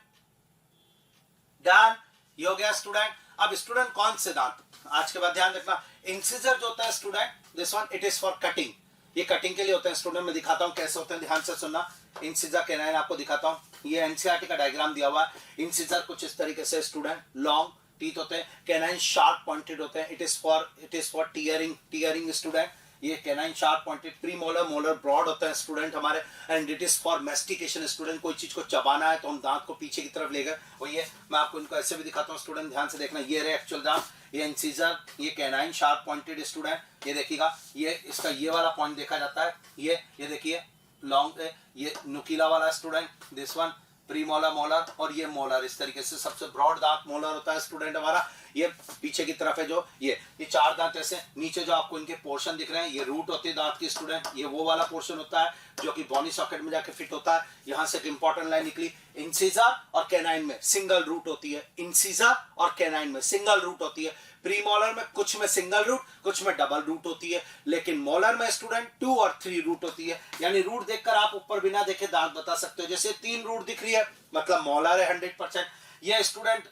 done. ये हो गया स्टूडेंट। अब स्टूडेंट कौन से दांत, आज के बाद ध्यान रखना, इंसिजर जो होता है student, this one it is for cutting, ये कटिंग के लिए होते हैं स्टूडेंट। मैं दिखाता हूं कैसे होते हैं, ध्यान से सुनना। इंसिजर कैनाइन आपको दिखाता हूं, ये एनसीईआरटी का डायग्राम दिया हुआ है। इंसिजर कुछ इस तरीके से स्टूडेंट, लॉन्ग टीथ होते हैं, कैनाइन शार्प पॉइंटेड होते हैं, it is for tearing student. ये canine sharp pointed, premolar, molar broad होता है स्टूडेंट हमारे, and it is for mastication student. कोई चीज को चबाना है तो हम दांत को पीछे की तरफ ले गए, वही है। मैं आपको इनको ऐसे भी दिखाता हूँ स्टूडेंट, ध्यान से देखना। ये रहे एक्चुअल दांत, ये इंसिजर, ये कैनाइन शार्प पॉइंटेड स्टूडेंट। ये देखिएगा, ये इसका ये वाला पॉइंट देखा जाता है, ये देखिए लॉन्ग, ये नुकीला वाला student, this one premolar, molar, और ये मोलर। इस तरीके से सबसे ब्रॉड दांत मोलर होता है स्टूडेंट हमारा। ये पीछे की तरफ है जो ये चार दांत ऐसे नीचे जो आपको इनके पोर्शन दिख रहे हैं, ये रूट होती है दांत की स्टूडेंट, ये वो वाला पोर्शन होता है जो कि बॉनी सॉकेट में जाके फिट होता है। यहां से एक इंपॉर्टेंट लाइन निकली, इंसिजर और कैनाइन में सिंगल रूट होती है, इंसिजर और कैनाइन में सिंगल रूट होती है। प्रीमोलर में कुछ में सिंगल रूट कुछ में डबल रूट होती है, लेकिन मोलर में स्टूडेंट 2 और 3 रूट होती है। यानी रूट देखकर आप ऊपर बिना देखे दांत बता सकते हो। जैसे 3 रूट दिख रही है मतलब मोलर है 100%। ये स्टूडेंट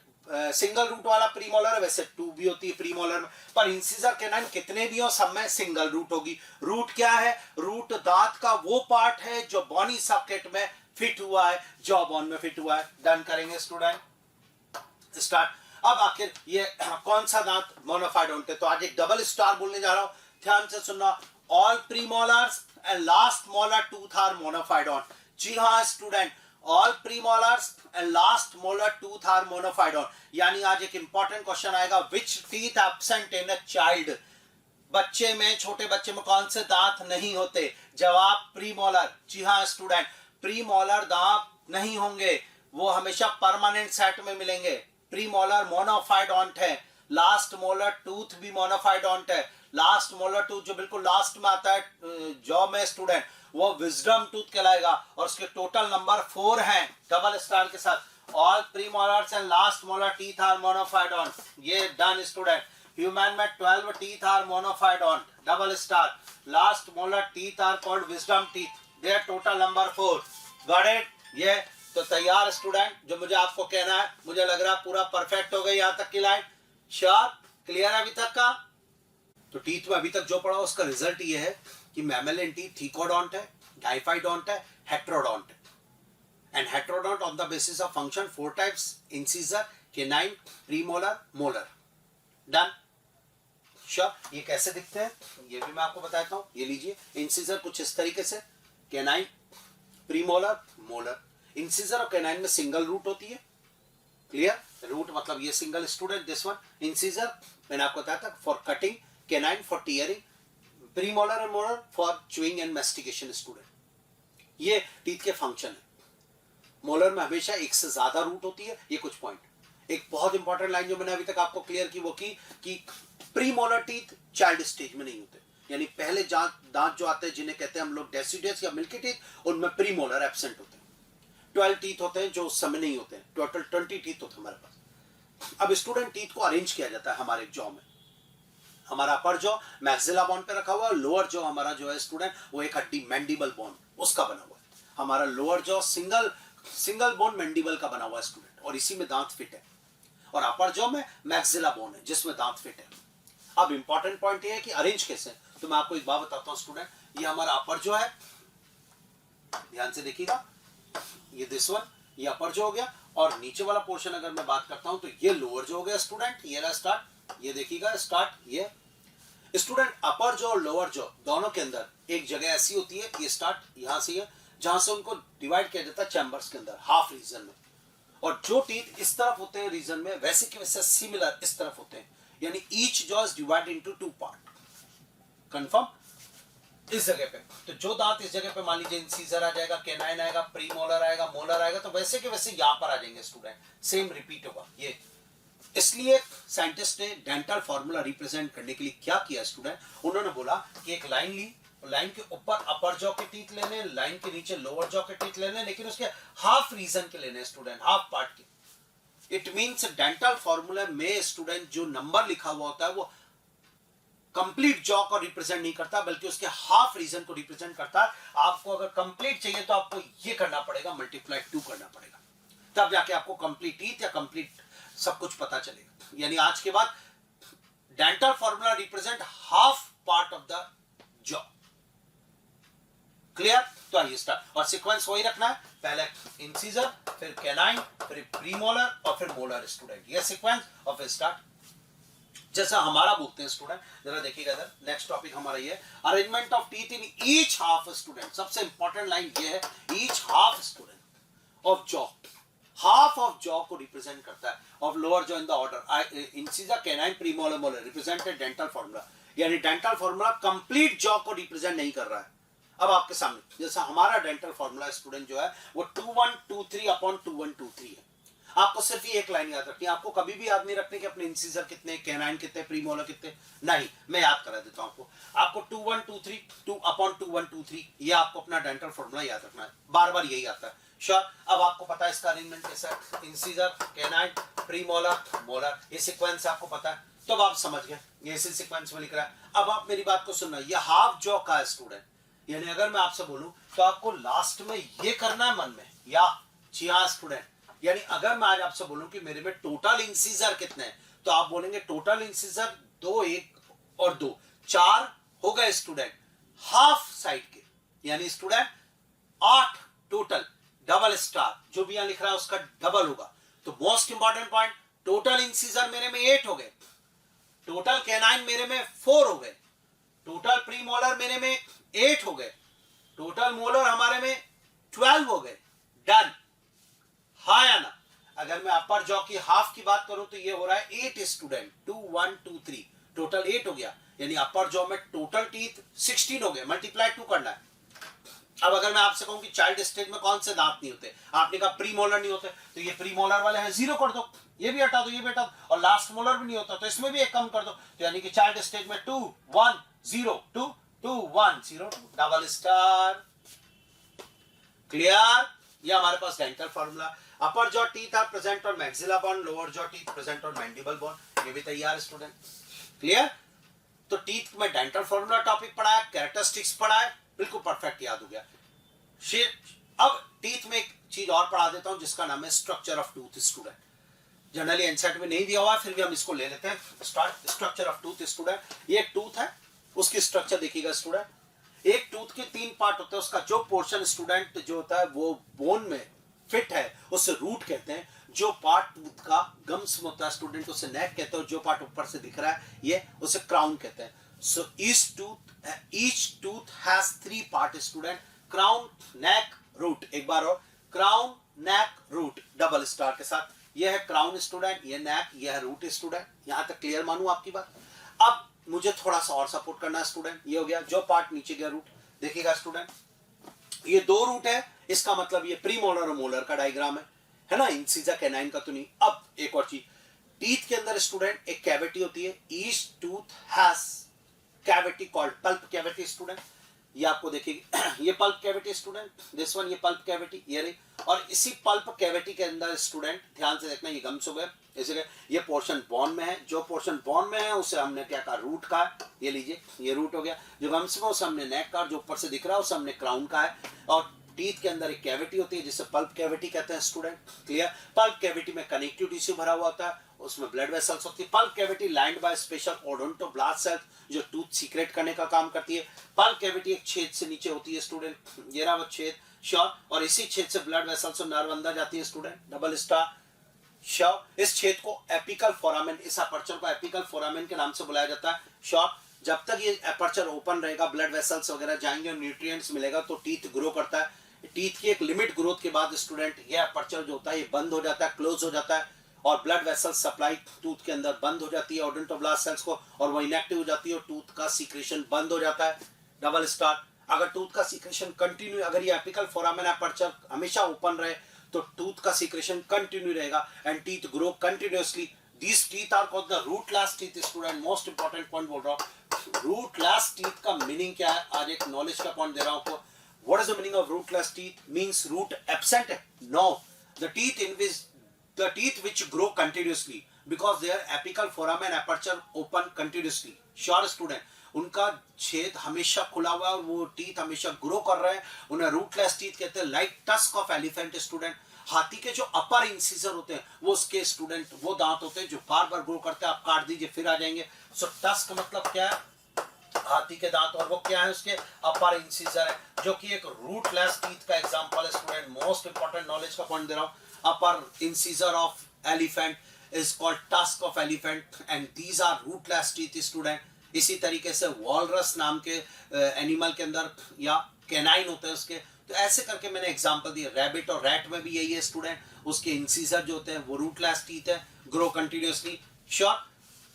सिंगल रूट वाला प्रीमोलर है, वैसे 2 भी होती है प्रीमोलर में, पर इंसिजर कैनाइन कितने भी हो सब में सिंगल रूट होगी। रूट क्या है? रूट दांत का वो पार्ट है जो बॉनी सॉकेट में फिट हुआ है, जॉ बोन में फिट हुआ है। डन करेंगे स्टूडेंट, स्टार्ट। अब आखिर ये कौन सा दांत मोनोफाइडोंट है? तो आज एक डबल स्टार बोलने जा रहा हूं, ध्यान से सुनना। All premolars and last molar tooth are monophyodont. जी हाँ student, all premolars and last molar tooth are monophyodont. यानी आज एक इंपॉर्टेंट क्वेश्चन आएगा, which teeth absent in a child. बच्चे में, छोटे बच्चे में कौन से दांत नहीं होते? जवाब प्रीमोलर। जी हाँ स्टूडेंट, प्रीमोलर दांत नहीं होंगे, वो हमेशा परमानेंट सेट में मिलेंगे। प्रीमोलर मोनोफाइडोंट है, लास्ट मोलर टूथ भी मोनोफाइडोंट है। लास्ट मोलर टूथ जो बिल्कुल लास्ट में आता है जॉ में स्टूडेंट, वो विजडम टूथ कहलाएगा और उसके टोटल नंबर 4 हैं डबल स्टार के साथ। All premolars and last molar teeth are monophyodont. ये डन स्टूडेंट। ह्यूमन में 12 teeth are monophyodont double star. Last molar teeth are called wisdom teeth, their total number 4। Got it? ये तो तैयार student, जो मुझे आपको कहना है, मुझे लग रहा है पूरा परफेक्ट हो गई यहां तक की लाइन। श्योर? क्लियर है अभी तक का? तो टीथ में अभी तक जो पढ़ा उसका रिजल्ट ये है कि मैमेलियन टीथ थीकोडोंट है, डाइफाइडोंट है, हेट्रोडोंट है। And heterodont on the basis of function 4 types, incisor, canine, premolar, molar. Done? Sure? ये कैसे दिखते हैं ये भी मैं आपको बताता हूं। ये लीजिए, इंसिजर कुछ इस तरीके से, कैनाइन, प्रीमोलर, मोलर। इंसिजर और कैनाइन में सिंगल रूट होती है। क्लियर? रूट मतलब ये single student, this one. Incisor मैंने आपको बताया था for cutting, canine for tearing, premolar and molar for chewing and mastication student. ये टीथ के फंक्शन है। मोलर में हमेशा एक से ज्यादा रूट होती है। ये कुछ पॉइंट। एक बहुत इंपॉर्टेंट लाइन जो मैंने अभी तक आपको क्लियर की वो की कि प्रीमोलर टीथ चाइल्ड स्टेज में नहीं होते, यानी पहले दांत जो आते हैं जिन्हें कहते हैं हम लोग डेसिडस या मिल्की टीथ, उनमें प्रीमोलर एब्सेंट होते हैं। 12 टीथ होते हैं जो उस समय नहीं होते हैं, टोटल 20 टीथ होते हैं हमारे पास। अब स्टूडेंट टीथ को अरेंज किया जाता है हमारे जॉ में। हमारा अपर जॉ मैक्सिला बोन पे रखा हुआ है, लोअर जॉ हमारा जो है स्टूडेंट वो एक हड्डी मैंडिबल बोन उसका बना हुआ है। हमारा lower jaw single bone mandible का बना हुआ है स्टूडेंट, और इसी में दांत फिट है। और अपर जॉ में मैक्सिला बोन है जिसमें दांत फिट है। अब इंपॉर्टेंट पॉइंट ये है कि अरेंज कैसे, तो मैं आपको एक बात बताता हूं स्टूडेंट। ये हमारा अपर जॉ है, ध्यान से देखिएगा, ये दिस वन, ये अपर जॉ हो गया। और नीचे वाला पोर्शन अगर मैं बात करता हूं तो ये लोअर जॉ हो गया स्टूडेंट। ये रहा स्टार्ट, ये देखिएगा स्टार्ट। ये स्टूडेंट अपर जॉ और लोअर जॉ दोनों के अंदर एक जगह ऐसी होती है, ये स्टार्ट यहां से है, जहां से उनको डिवाइड किया जाता है चैम्बर्स के अंदर, हाफ रीजन में। और जो टीथ इस तरफ होते हैं रीजन में, वैसे के वैसे सिमिलर इस तरफ होते हैं, यानी each jaw is divided into 2 part. Confirm? इस जगह पे तो जो दांत इस जगह पे मान लीजिए इंसिजर आ जाएगा, कैनाइन आएगा, प्रीमोलर आएगा, मोलर आएगा, तो वैसे के वैसे यहां पर आ जाएंगे स्टूडेंट, सेम रिपीट होगा ये। इसलिए साइंटिस्ट ने डेंटल फॉर्मूला रिप्रेजेंट करने के लिए क्या किया स्टूडेंट, उन्होंने बोला कि एक लाइन ली, लाइन के ऊपर अपर जॉ के टीथ लेने, लाइन के नीचे लोअर जॉ के टीथ लेने, लेकिन उसके हाफ रीजन के लेने स्टूडेंट, हाफ पार्ट के। इट मींस डेंटल फॉर्मूला में स्टूडेंट जो नंबर लिखा हुआ होता है वो कंप्लीट जॉ को रिप्रेजेंट नहीं करता, बल्कि उसके हाफ रीजन को रिप्रेजेंट करता है। आपको अगर कंप्लीट चाहिए तो आपको ये करना पड़ेगा, मल्टीप्लाई 2 करना पड़ेगा, तब जाके आपको कंप्लीट टीथ या कंप्लीट सब कुछ पता चलेगा। यानी आज के बाद dental formula represent half part of the jaw. Clear? तो आइए स्टार्ट, और सीक्वेंस वही रखना है, पहले इंसिजर, फिर कैनाइन, फिर प्रीमोलर और फिर मोलर स्टूडेंट, ये सीक्वेंस। और फिर स्टार्ट जैसा हमारा बोलते हैं स्टूडेंट। जरा देखिएगा इधर, नेक्स्ट टॉपिक हमारा ये arrangement of teeth in each half student. सबसे इंपॉर्टेंट लाइन ये है, each half student of jaw, half of jaw को रिप्रेजेंट करता है, of lower jaw in the order incisor, canine, premolar, molar represented dental formula. यानी dental formula complete jaw को represent नहीं कर रहा है। अब आपके सामने जैसा हमारा डेंटल फॉर्मूला स्टूडेंट जो है वो 2123 अपॉन 2123 है। आपको सिर्फ ये एक लाइन याद रखनी है, आपको कभी भी याद नहीं रखने कि अपने इंसिजर कितने, कैनाइन कितने, प्रीमोलर कितने, नहीं, मैं याद करा देता हूं आपको 2123 2/2123, ये आपको अपना डेंटल फॉर्मूला याद रखना है, बार बार यही आता है। श्योर। अब आपको पता है इसका अरेंजमेंट कैसा है, इंसिजर, कैनाइन, प्रीमोलर, मोलर, ये सीक्वेंस आपको पता है, तो अब आप समझ गए, ये इसी सीक्वेंस में लिख रहा है। अब आप मेरी बात को सुनना, ये हाफ जॉ का है स्टूडेंट, यानी अगर मैं आपसे बोलूं तो आपको लास्ट में ये करना है मन में, या जी हाँ स्टूडेंट, यानी अगर मैं आज आपसे बोलूं कि मेरे में टोटल इंसिजर कितने हैं, तो आप बोलेंगे टोटल इंसिजर 2, 1 और 2, 4 हो गए स्टूडेंट हाफ साइड के, यानी स्टूडेंट 8 टोटल, डबल स्टार जो भी यहां लिख रहा है उसका डबल होगा। तो most important point, total incisor मेरे में 8 हो गए, टोटल कैनाइन मेरे में 4 हो गए, टोटल प्रीमोलर मेरे में 8 हो गए, टोटल मोलर हमारे में 12 हो गए। डन, हाँ या ना? अगर मैं अपर जॉ की हाफ की बात करूं तो ये हो रहा है 8 स्टूडेंट, 2 1 2 3, टोटल 8 हो गया, यानी अपर जॉ में टोटल टीथ 16 हो गए, मल्टीप्लाई 2 करना है। अब अगर मैं आपसे कहूं कि चाइल्ड स्टेज में कौन से दांत नहीं होते, आपने कहा प्री मोलर नहीं होते, तो ये प्री मोलर वाले हैं 0 कर दो, ये भी हटा दो, ये भी हटा दो, और लास्ट मोलर भी नहीं होता तो इसमें भी एक कम कर दो, तो यानी कि चाइल्ड स्टेज में 2 1 0 2 2 1 0 डबल स्टार। क्लियर? ये हमारे पास dental formula. Upper jaw teeth are present on maxilla bone, lower jaw teeth present on mandible bone, ये भी तैयार स्टूडेंट। क्लियर? तो टीथ में डेंटल फॉर्मूला टॉपिक पढ़ा है, कैरेक्टरिस्टिक्स पढ़ा है, बिल्कुल परफेक्ट याद हो गया। अब टीथ में एक चीज और पढ़ा देता हूं जिसका नाम है structure of tooth student. Generally NCERT में नहीं दिया हुआ, फिर भी हम इसको ले लेते हैं। स्ट्रक्चर ऑफ टूथ स्टूडेंट, ये एक टूथ है, उसकी स्ट्रक्चर देखिएगा स्टूडेंट। एक टूथ के 3 पार्ट होते हैं, उसका जो पोर्शन स्टूडेंट जो होता है वो बोन में फिट है उसे रूट कहते हैं, जो पार्ट टूथ का गम्स में होता है स्टूडेंट उसे नेक कहते हैं, और जो पार्ट ऊपर से दिख रहा है ये उसे क्राउन कहते हैं। So each tooth has 3 parts student, crown, neck, root। एक बार और, crown, neck, root double star के साथ। ये है क्राउन स्टूडेंट, ये नेक, ये है रूट स्टूडेंट। यहां तक क्लियर मानूं आपकी बात? अब मुझे थोड़ा सा और सपोर्ट करना है स्टूडेंट। ये हो गया जो पार्ट नीचे गया रूट, देखिएगा स्टूडेंट ये 2 रूट है, इसका मतलब ये प्री मोलर और मोलर का डायग्राम है ना, इंसिजर कैनाइन का तो नहीं। अब एक और चीज, टीथ के अंदर स्टूडेंट एक कैविटी होती है, each tooth has cavity called pulp cavity student. ये आपको देखिए ये pulp cavity student, this one ये पल्प कैविटी, ये रही। और इसी पल्प कैविटी के अंदर स्टूडेंट ध्यान से देखना, ये गम्स हो गए, इसलिए ये पोर्शन बॉन में है, जो पोर्शन बॉन में है उसे हमने क्या कहा, रूट का है। ये लीजिए ये रूट हो गया, जो गम्स में उसे हमने नेक का, जो ऊपर से दिख रहा है उसे हमने क्राउन का है। और टीथ के अंदर एक कैविटी होती है जिसे पल्प कैविटी कहते हैं स्टूडेंट। क्लियर? पल्प कैविटी में कनेक्टिव टिश्यू भरा हुआ होता है, उसमें ब्लड वेसल्स होती है। Pulp cavity lined by special odontoblast cells जो टूथ सीक्रेट करने का काम करती है। पल्प कैविटी एक छेद से नीचे होती है स्टूडेंट, ये रहा वो छेद, श्योर। और इसी छेद से ब्लड वेसल्स और नर्व अंदर जाती है स्टूडेंट, डबल स्टार, श्योर। इस छेद को एपिकल फोरामेन, इस अपर्चर को एपिकल फोरामेन के नाम से बुलाया जाता है, श्योर। जब तक ये अपर्चर ओपन रहेगा, ब्लड वेसल्स वगैरह जाएंगे और न्यूट्रिएंट्स मिलेगा तो टीथ ग्रो करता है। टीथ की एक लिमिट ग्रोथ के बाद स्टूडेंट ये अपर्चर जो होता है ये बंद हो जाता है, क्लोज हो जाता है, और ब्लड वेसल सप्लाई टूथ के अंदर बंद हो जाती है ओडोंटोब्लास्ट सेल्स को, और वो इनएक्टिव हो जाती है और टूथ का सीक्रेशन बंद हो जाता है, डबल स्टार। अगर टूथ का सीक्रेशन कंटिन्यू, अगर ये एपिकल फोरामेन अपर्चर हमेशा ओपन रहे तो टूथ का सीक्रेशन कंटिन्यू रहेगा and teeth grow continuously. These teeth are called the rootless teeth student। Most important point बोल रहा हूँ, rootless teeth का मीनिंग क्या है, आज एक नॉलेज का पॉइंट दे रहा हूँ आपको। What is the meaning of rootless teeth? Means root absent? No, the teeth which grow continuously because their apical foramen aperture open continuously। Sure student, उनका छेद हमेशा खुला हुआ है और वो टीथ हमेशा ग्रो कर रहे हैं, उन्हें रूटलेस टीथ कहते हैं। Like tusk of elephant student, हाथी के जो अपर इंसिजर होते हैं वो उसके स्टूडेंट वो दांत होते हैं जो बार बार ग्रो करते हैं। आप काट दीजिए फिर आ जाएंगे। सो टस्क मतलब क्या है, हाथी के दांत, और वो क्या है उसके अपर इंसिजर है, जो कि एक रूटलेस टीथ का एग्जांपल है स्टूडेंट। मोस्ट इंपॉर्टेंट नॉलेज का पॉइंट दे रहा हूं। Upper incisor of elephant is called tusk of elephant and these are rootless teeth student. इसी तरीके से वॉलरस नाम के एनिमल के अंदर या कैनाइन होते हैं उसके, तो ऐसे करके मैंने एग्जांपल दिए। रैबिट और रैट में भी यही है स्टूडेंट, उसके इंसिजर जो होते हैं वो रूटलेस टीथ है, ग्रो कंटिन्यूअसली, श्योर,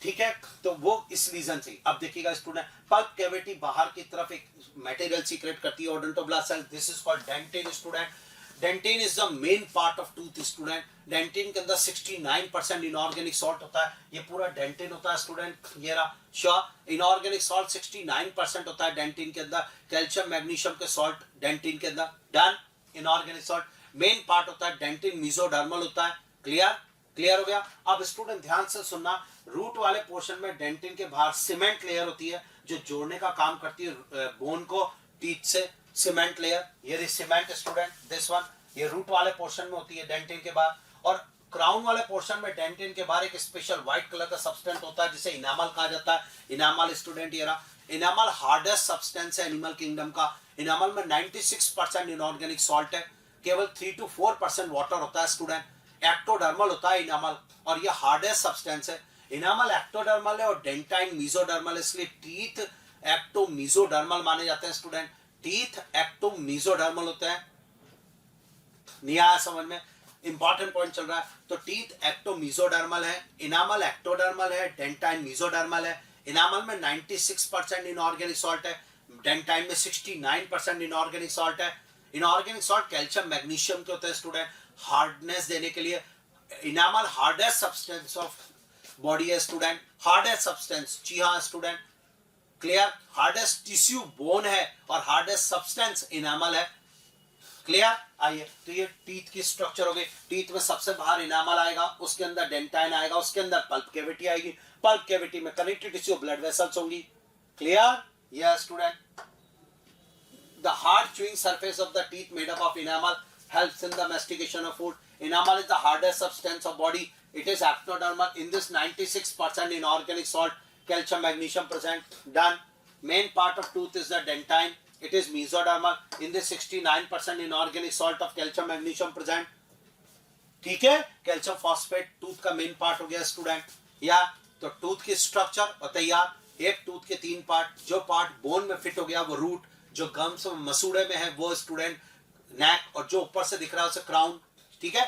ठीक है। तो वो इस रीजन से। अब देखिएगा स्टूडेंट, पल्प कैविटी बाहर की तरफ एक मटेरियल सीक्रेट करती है odontoblast cell, this is called dentin student. Dentin is the main part of tooth student. Dentin के अंदर 69% इनऑर्गेनिक सॉल्ट होता है, ये पूरा डेंटिन होता है स्टूडेंट। ये रहा श्योर, इनऑर्गेनिक सॉल्ट 69% होता है डेंटिन के अंदर। कैल्शियम मैग्नीशियम के सॉल्ट डेंटिन के अंदर। Done. Inorganic salt main part होता है डेंटिन, मेसोडर्मल होता है। क्लियर? क्लियर हो गया। अब स्टूडेंट ध्यान से सुनना, रूट वाले पोर्शन में डेंटिन के बाहर सीमेंट लेयर होती है जो जोड़ने का काम करती है बोन को टीथ से। सीमेंट लेयर, ये सीमेंट स्टूडेंट, दिस वन, ये रूट वाले पोर्शन में होती है डेंटिन के बाहर। और क्राउन वाले पोर्शन में डेंटिन के बाहर एक स्पेशल व्हाइट कलर का सब्सटेंस होता है जिसे इनामल कहा जाता है। इनामल स्टूडेंट ये रहा। इनामल हार्डेस्ट सब्सटेंस है एनिमल किंगडम का। इनामल में 96% इनऑर्गेनिक सॉल्ट है, केवल 3 to 4% वाटर होता है स्टूडेंट। एक्टोडर्मल होता है इनामल और ये हार्डेस्ट सब्सटेंस है। इनामल एक्टोडर्मल है और डेंटाइन मेसोडर्मल, इसलिए टीथ एक्टो मेसोडर्मल माने जाते हैं स्टूडेंट। टीथ एक्टो मेसोडर्मल होते हैं। नहीं आया समझ में? इंपॉर्टेंट पॉइंट चल रहा है। तो टीथ एक्टो मेसोडर्मल है, इनामल एक्टोडर्मल है, डेंटाइन मेसोडर्मल है। इनामल में 96% इनऑर्गेनिक सॉल्ट है, डेंटाइन में 69% इनऑर्गेनिक सॉल्ट है। इनऑर्गेनिक सॉल्ट कैल्शियम मैग्नीशियम के होते हैं स्टूडेंट, हार्डनेस देने के लिए। Enamel hardest substance of body है स्टूडेंट, हार्डेस्ट सब्सटेंस। जी हाँ student, clear? Hardest tissue bone है और हार्डेस्ट सब्सटेंस इनामल है। क्लियर? आइए, तो ये टीथ की स्ट्रक्चर हो गई। टीथ में सबसे बाहर इनामल आएगा, उसके अंदर डेंटाइन आएगा, उसके अंदर पल्प कैविटी आएगी। पल्प कैविटी में कनेक्टिव टिश्यू ब्लड वेसल्स होंगी। Clear? Yes student. The hard chewing surface of the teeth made up of enamel helps in the mastication of food. Enamel is the hardest substance of body. It is ectodermal. In this 96% inorganic salt, calcium, magnesium present. Done. Main part of tooth is the dentine. It is mesodermal. In this 69% inorganic salt of calcium, magnesium present. ठीक है? Calcium phosphate tooth का main part हो गया student. या तो tooth की structure और तैयार। एक टूथ के 3 पार्ट, जो पार्ट बोन में फिट हो गया वो रूट, जो गम्स मसूड़े में है वो स्टूडेंट नेक, और जो ऊपर से दिख रहा है उसे क्राउन। ठीक है?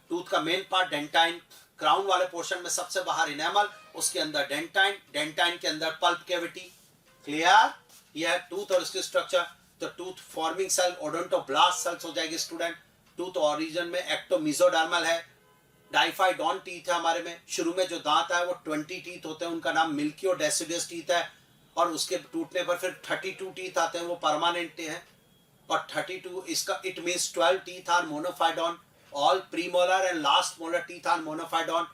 टूथ का मेन पार्ट डेंटाइन, क्राउन वाले पोर्शन में सबसे बाहर इनेमल, उसके अंदर डेंटाइन, डेंटाइन के अंदर पल्प कैविटी। क्लियर? यह है टूथ और इसकी स्ट्रक्चर। तो tooth forming cell odontoblast cells हो जाएगी स्टूडेंट। टूथ ओरिजिन में एक्टो मेसोडर्मल है। डाइफाइडॉन टीथ है हमारे में। शुरू में जो दांत है वो 20 टीथ होते हैं, उनका नाम मिल्की और डेसिडस टीथ है। और उसके टूटने पर फिर 32 टीथ आते हैं, वो परमानेंट हैं। और 32 इसका it means 12 teeth are monophyodont, all premolar and last molar teeth are monophyodont.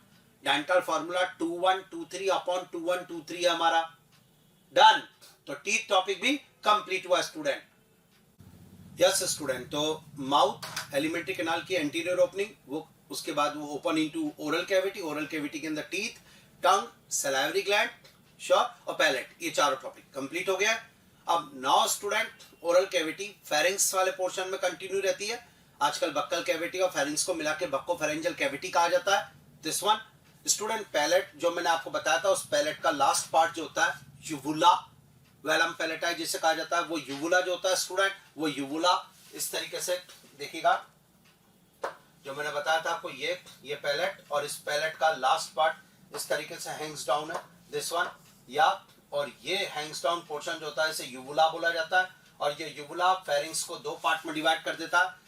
Dental formula 2123 upon 2123 है हमारा। डन। तो टीथ टॉपिक भी कंप्लीट हुआ स्टूडेंट। यस स्टूडेंट, तो माउथ एलिमेंट्री कैनाल की एंटीरियर ओपनिंग, वो उसके बाद वो open into oral cavity, oral cavity के अंदर teeth, tongue, salivary gland, sure, और पैलेट, ये चारों टॉपिक कंप्लीट हो गया। अब now student oral cavity pharynx वाले पोर्शन में कंटिन्यू रहती है। आजकल बक्कल कैविटी और फेरिंग्स को मिला के बक्कोफेरेंजियल कैविटी कहा जाता है। दिस वन स्टूडेंट पैलेट, जो मैंने आपको बताया था, उस पैलेट का लास्ट पार्ट जो होता है यूवुला, वेलम पैलेटाई जिसे कहा जाता है, वो यूवुला जो होता है स्टूडेंट, वो यूवुला इस तरीके से देखिएगा। जो मैंने बताया था आपको, ये पैलेट, और इस पैलेट का लास्ट पार्ट इस तरीके से हैंग्स डाउन है, दिस वन। या और ये हैंग्स डाउन पोर्शन जो होता है इसे यूवुला बोला जाता है। और ये यूवुला फेरिंग्स को 2 पार्ट में डिवाइड कर देता है।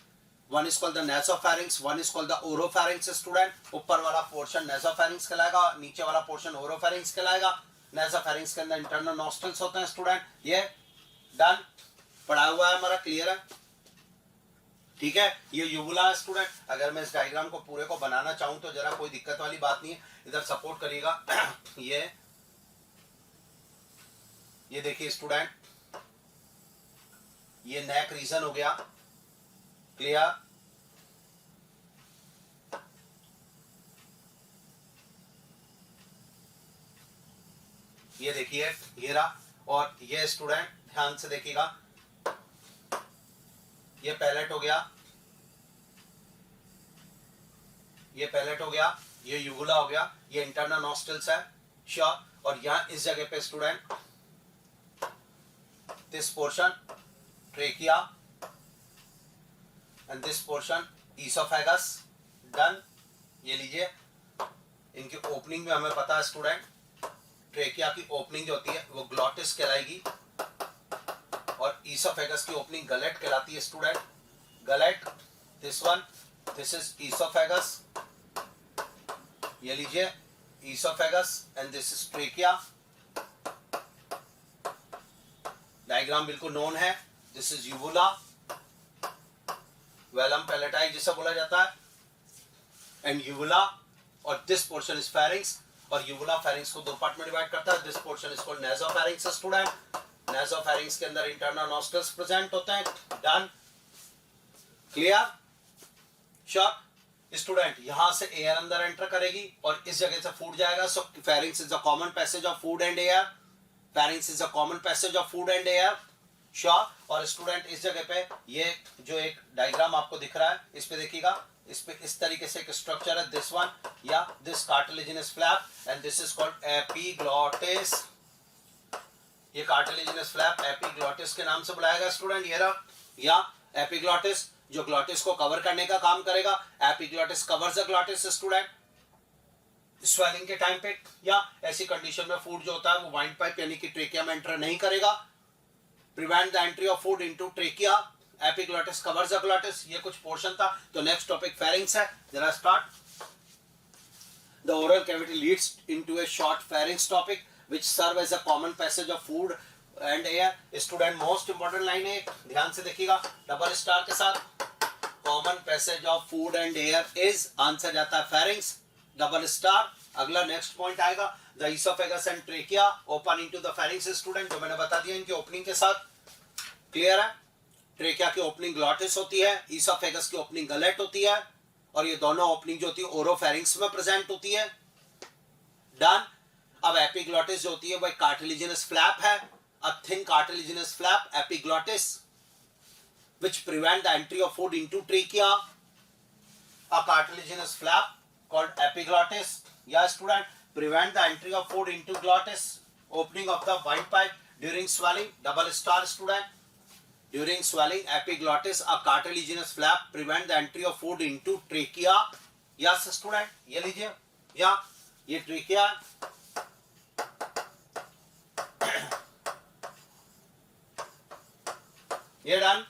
One is called the नेसोफेरिंग्स, one is called the oropharynx student. ऊपर वाला पोर्शन नेसोफेरिंग्स कहलाएगा, नीचे वाला पोर्शन ओरोफेरिंग्स कहलाएगा। नेसोफेरिंग्स के अंदर इंटरनल नॉस्ट्रल्स होते हैं स्टूडेंट। ये डन, पढ़ा हुआ है हमारा, क्लियर है? ठीक है, ये यूवुला है स्टूडेंट। अगर मैं इस डायग्राम को पूरे को बनाना चाहूं तो जरा कोई दिक्कत वाली बात नहीं है, इधर सपोर्ट करिएगा। ये देखिए स्टूडेंट, ये नेक रीजन हो गया, क्लियर? ये देखिए, ये रहा। और ये स्टूडेंट ध्यान से देखिएगा, ये पैलेट हो गया, ये पैलेट हो गया, ये यूवुला हो गया, ये इंटरनल नॉस्ट्रल्स है, श्योर। और यहां इस जगह पे student this portion trachea and this portion oesophagus. Done. ये लीजिए, इनकी ओपनिंग में हमें पता है स्टूडेंट, ट्रेकिया की ओपनिंग जो होती है वो ग्लॉटिस कहलाएगी, और ईसोफेगस की ओपनिंग गलेट कहलाती है student, gullet. This one, this is oesophagus, ये लीजिए oesophagus and this is trachea. Diagram बिल्कुल नोन है। दिस इज यूवुला, वेलम पैलेटाई जिसे बोला जाता है, एंड यूवुला, और दिस पोर्शन इज फेरिंग्स, और यूवुला फेरिंग्स को दो पार्ट में डिवाइड करता है। This portion is called नेसोफेरिंग्स student. नेसोफेरिंग्स के अंदर इंटरनल नॉस्ट्रल्स प्रेजेंट होते हैं। Done, clear, sure student. यहां से एयर अंदर एंटर करेगी और इस जगह से फूड जाएगा। So pharynx is a common passage of food and air. Pharynx is a common passage of food and air, sure. और स्टूडेंट इस जगह पे ये जो एक डायग्राम आपको दिख रहा है, इस पे देखिएगा, इस पे इस तरीके से एक स्ट्रक्चर है, दिस वन या this cartilaginous flap, and this is called epiglottis. ये कार्टिलेजिनस फ्लैप एपिग्लॉटिस के नाम से बुलाया गया स्टूडेंट। ये रहा, या एपिग्लॉटिस जो ग्लॉटिस को कवर करने का काम करेगा। Epiglottis covers the glottis student swelling के टाइम पे, या ऐसी कंडीशन में फूड जो होता है वो वाइंड पाइप यानी कि ट्रेकिया में एंटर नहीं करेगा। Prevent the entry of food into trachea, epiglottis covers the glottis. ये कुछ पोर्शन था। तो नेक्स्ट टॉपिक फेरिंग्स है। जरा start. The oral cavity leads into a short pharynx topic which serve as a common passage of food and air. Student most important line है, ध्यान से देखिएगा डबल स्टार के साथ। Common passage of food and air is, answer जाता है pharynx, double star. अगला next point आएगा, the oesophagus and trachea open into the pharynx student, जो मैंने बता दिया इनकी ओपनिंग के साथ। क्लियर है? ट्रेकिया की ओपनिंग ग्लॉटिस होती है, ईसोफेगस की ओपनिंग गलेट होती है, और ये दोनों ओपनिंग जो होती है ओरोफेरिंग्स में प्रेजेंट होती है। डन। अब एपिग्लॉटिस जो होती है वो एक कार्टिलेजिनस फ्लैप है, a thin cartilaginous flap epiglottis which prevent the entry of food into trachea. A cartilaginous flap called epiglottis, yeah student, prevent the entry of food into glottis, opening of the windpipe during swelling, double star student. During swelling, epiglottis, a cartilaginous flap, prevent the entry of food into trachea. Yes student, ये लीजिए, या ये trachea, ये done.